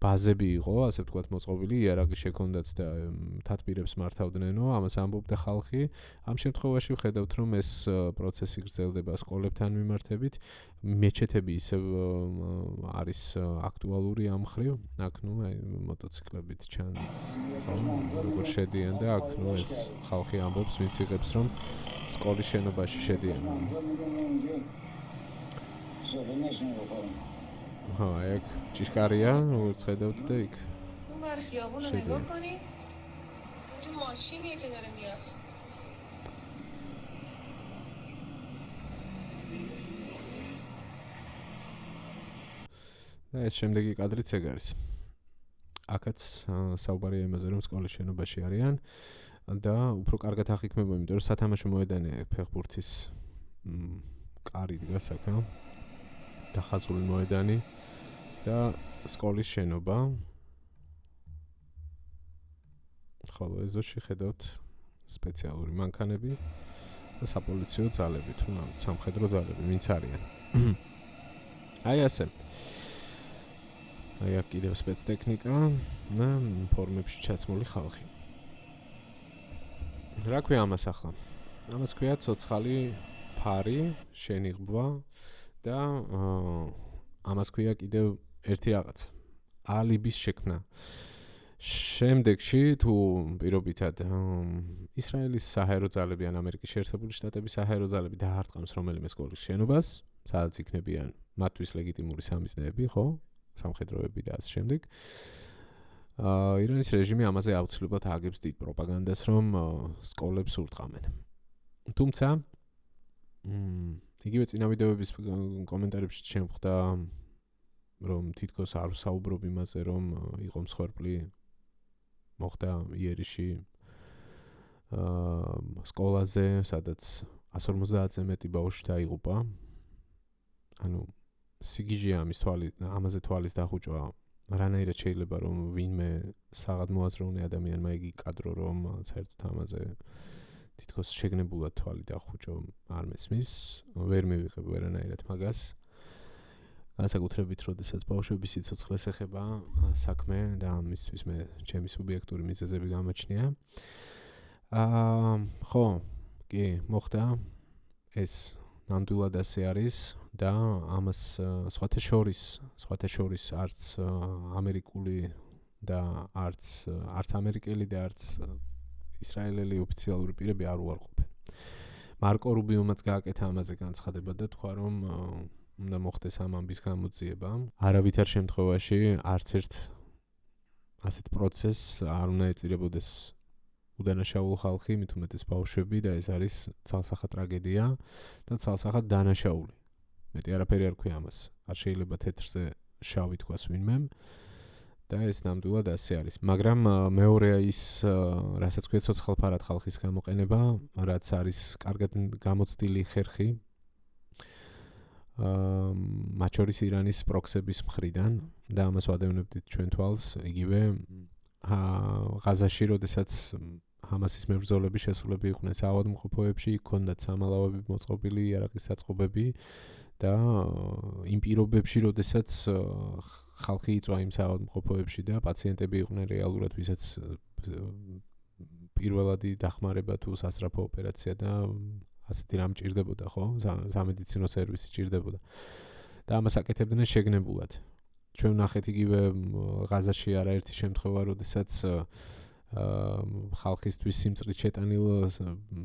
ბაზები იყო, ასე ვთქვათ, მოწყობილი, იარაღი შექონდათ და თათბირებს მართავდნენო, ამას ამბობდა ხალხი. ამ შემთხვევაში ვხედავთ, რომ ეს პროცესი გრძელდება სკოლებთან მიმართებით. მეჩეთები ისევ არის აქტუალური ამ მხრივ. აქ ნუ აი მოტოციკლებით ჩანს, როგორ შედიან და აქ ნუ ეს ხალხი ამბობს, ვინც იღებს, რომ სკოლის შენობაში შედიან. აქ ჭიშკარია, როგორც ხედავთ და იქ. და ეს შემდეგი კადრიც ეგ არის. აქაც საუბარია იმაზე, რომ სკოლის შენობაში არიან და უფრო კარგად აღიქმება, იმიტომ რომ სათამაშო მოედანია ფეხბურთის კარი დგას აქ, დახაზული მოედანი და სკოლის შენობა. ხოლო ეზოში ხედავთ სპეციალური მანქანები და საპოლიციო ძალები, თუ სამხედრო ძალები, ვინც არიან. აი ასე. აი აქ კიდევ სპეცტექნიკა და ფორმებში ჩაცმული ხალხი. რა ქვია ამას ახლა? ამას ქვია ცოცხალი ფარი, შენიღბვა და ამას ქვია კიდევ ერთი რაღაც. ალიბის შექმნა. შემდეგში თუ პირობითად ისრაელის საჰაერო ძალები ან ამერიკის შეერთებული შტატების საჰაერო ძალები დაარტყამს რომელიმე სკოლის შენობას, სადაც იქნებიან მათთვის ლეგიტიმური სამიზნეები, ხო? სამხედროები და ასე შემდეგ. ირანის რეჟიმი ამაზე აუცილებლად ააგებს დიდ პროპაგანდას, რომ სკოლებს ურტყამენ. თუმცა იგივე წინა ვიდეოების კომენტარებში შემხვდა, რომ თითქოს არ ვსაუბრობ იმაზე, რომ იყო მსხვერპლი მოხდა იერიში სკოლაზე, სადაც 150-ზე მეტი ბავშვი დაიღუპა. ანუ სიგიჟეა ამაზე თვალის დახუჭვა. რანაირად შეიძლება რომ ვინმე საღად მოაზროვნე ადამიანმა იგი კადრო რომ საერთოდ ამაზე თითქოს შეგნებულად თვალი დახუჭო არ მესმის, ვერ მივიღებ ვერანაირად მაგას. განსაკუთრებით, როდესაც ბავშვების სიცოცხლეს ეხება საქმე და ამისთვის მე ჩემი სუბიექტური მიზეზები გამაჩნია. ხო, კი, მოხდა ეს ნამდვილად ასე არის და ამას სხვათა შორის არც ამერიკული და არც ამერიკელი და არც ისრაელელი ოფიციალური პირები არ უარყოფენ. მარკო რუბიომაც გააკეთა ამაზე განცხადება და თქვა, რომ უნდა მოხდეს ამ ამბის გამოძიება. არავითარ შემთხვევაში არც ერთ ასეთ პროცესს არ უნდა ეწირებოდეს უდანაშაულო ხალხი, მით უმეტეს ბავშვები და ეს არის ცალსახა ტრაგედია და ცალსახა დანაშაული. მეტი არაფერი არ ქვია ამას. არ შეიძლება თეთრზე შავი თქვას ვინმემ და ეს ნამდვილად ასე არის. მაგრამ მეორეა ის, რასაც ქვია ცოცხალფარად ხალხის გამოყენება, რაც არის კარგად გამოცდილი ხერხი მათ შორის ირანის პროქსების მხრიდან და ამას ვადევნებდით ჩვენ თვალს, იგივე ღაზაში, როდესაც ჰამასის მებრძოლები შესულები იყვნენ საავადმყოფოებში, იქ ჰქონდათ სამალავები მოწყობილი, იარაღის საწყობები და იმ პირობებში, როდესაც ხალხი იწვა იმ საავადმყოფოებში და პაციენტები იყვნენ რეალურად, ვისაც პირველადი დახმარება თუ სასწრაფო ოპერაცია და ასეთი რამ ჭირდებოდა, ხო? სამედიცინო სერვისი ჭირდებოდა. და ამას აკეთებდნენ შეგნებულად. ჩვენ ვნახეთ იგივე ღაზაში არაერთი შემთხვევა, როდესაც ხალხისთვის სიმწყრით შეტანილ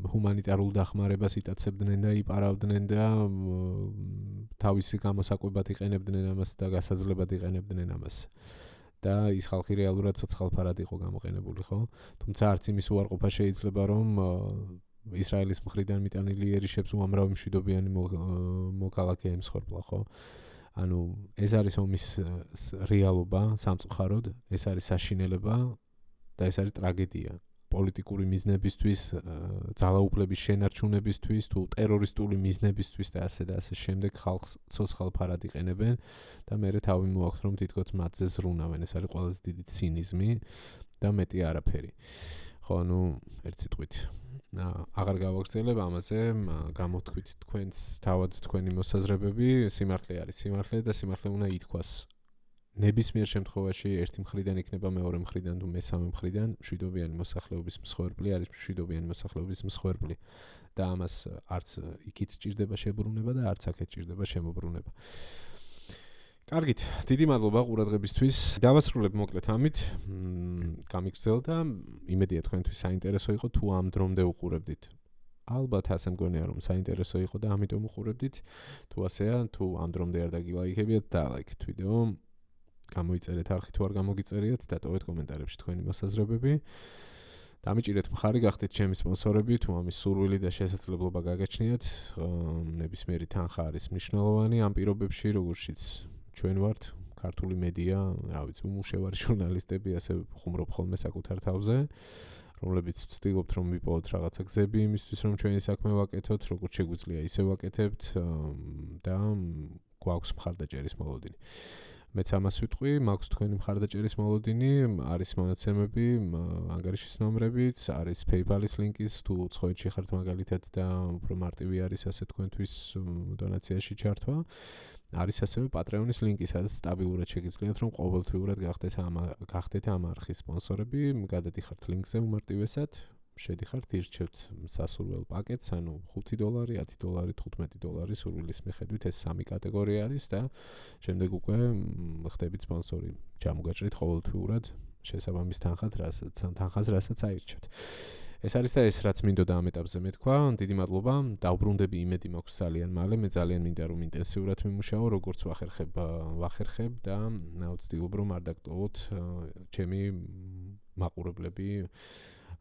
ჰუმანიტარულ დახმარებას იტაცებდნენ და იპარავდნენ და თავისი გამოსაკვებად იყენებდნენ ამას და გასაძლებლად იყენებდნენ ამას. და ის ხალხი რეალურად ცოცხალფარად იყო გამოყენებული, ხო? თუმცა არც იმის უარყოფა შეიძლება, რომ ისრაელის მხრიდან მიტანილი იერიშებს უამრავი მშვიდობიანი მოქალაქე ემსხვერპლა, ხო? ანუ ეს არის ომის რეალობა სამწუხაროდ, ეს არის საშინელება და ეს არის ტრაგედია. პოლიტიკური მიზნებისთვის, ძალაუფლების შენარჩუნებისთვის, თუ ტერორისტული მიზნებისთვის და ასე შემდეგ ხალხს ცოცხალფარად იყენებენ და მერე თავი მოაქვს, რომ თითქოს მათზე ზრუნავენ. ეს არის ყველაზე დიდი ცინიზმი და მეტი არაფერი. ხო, ნუ ერთ სიტყვით აღარ გავაგრძელებ ამაზე, გამოთქვით თქვენს თავად თქვენი მოსაზრებები, სიმართლე არის სიმართლე და სიმართლე უნდა ითქვას ნებისმიერ შემთხვევაში ერთი მხრიდან იქნება მეორე მხრიდან თუ მესამე მხრიდან მშვიდობიანი მოსახლეობის მსხვერპლი არის მშვიდობიანი მოსახლეობის მსხვერპლი და ამას არც იქით სჭირდება შებრუნება და არც აქეთ სჭირდება შემოbrunება. კარგით, დიდი მადლობა ყურადღებისთვის. დავასრულებ მოკლედ ამით. გამიგრძელდა, იმედია თქვენთვის საინტერესო იყო თუ ამ დრომდე უყურებდით. ალბათ ასე მგონია რომ საინტერესო იყო და ამიტომ უყურებდით. თუ ასეა, თუ ამ დრომდე არ დაგილაიქებიათ, დალაიქეთ ვიდეო. გამოიწერეთ არხი თუ არ გამოგიწერიათ, დატოვეთ კომენტარებში თქვენი მოსაზრებები. დამიჭირეთ მხარი, გახდეთ ჩემი სპონსორები, თუ ამის სურვილი და შესაძლებლობა გაგაჩნიათ, ნებისმიერი თანხა არის მნიშვნელოვანი ამ პირობებში, როგორშიც ჩვენ ვართ ქართული მედია, რა ვიცი, უმუშევარი ჟურნალისტები, ასე ხუმრობ ხოლმე საკუთარ თავზე, რომლებიც ვცდილობთ რომ ვიპოვოთ რაღაცა გზები იმისთვის, რომ ჩვენი საქმე ვაკეთოთ, როგორც შეგვიძლია, ისე ვაკეთებთ და გვაქვს მხარდაჭერის მოლოდინი. მეც ამას ვიტყვი, მაქვს თქვენი მხარდაჭერის მოლოდინი, არის მონაცემები, ანგარიშის ნომრებიც, არის PayPal-ის ლინკიც, თუ უცხოეთში ხართ მაგალითად და უფრო მარტივი არის ასე თქვენთვის დონაციაში ჩართვა. არის ასევე Patreon-ის ლინკი, სადაც სტაბილურად შეგიძლიათ რომ ყოველთვიურად გახდეთ ამ არხის სპონსორები, გადადიხართ ლინკზე უმარტივესად. შედიხართ, ირჩევთ სასურველ პაკეტს, ანუ $5, $10, $15 სურვილის მიხედვით ეს სამი კატეგორია არის და შემდეგ უკვე ხდებით სპონსორი. ჩამოგაჭრით ყოველთვიურად შესაბამის თანხას, რასაც აირჩევთ. ეს არის და ეს რაც მინდოდა ამ ეტაპზე მეთქვა. დიდი მადლობა. დავბრუნდები, იმედი მაქვს ძალიან მალე. მე ძალიან მინდა რომ ინტენსიურად ვიმუშაო, როგორც ვახერხებ და ვცდილობ რომ არ დაგტოვოთ ჩემი მაყურებლები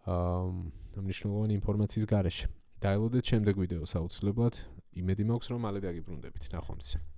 მნიშვნელოვანი ინფორმაციის გარეშე. დაელოდეთ შემდეგ ვიდეოს აუცილებლად. იმედი მაქვს რომ მალე დაგიბრუნდებით. ნახვამდის.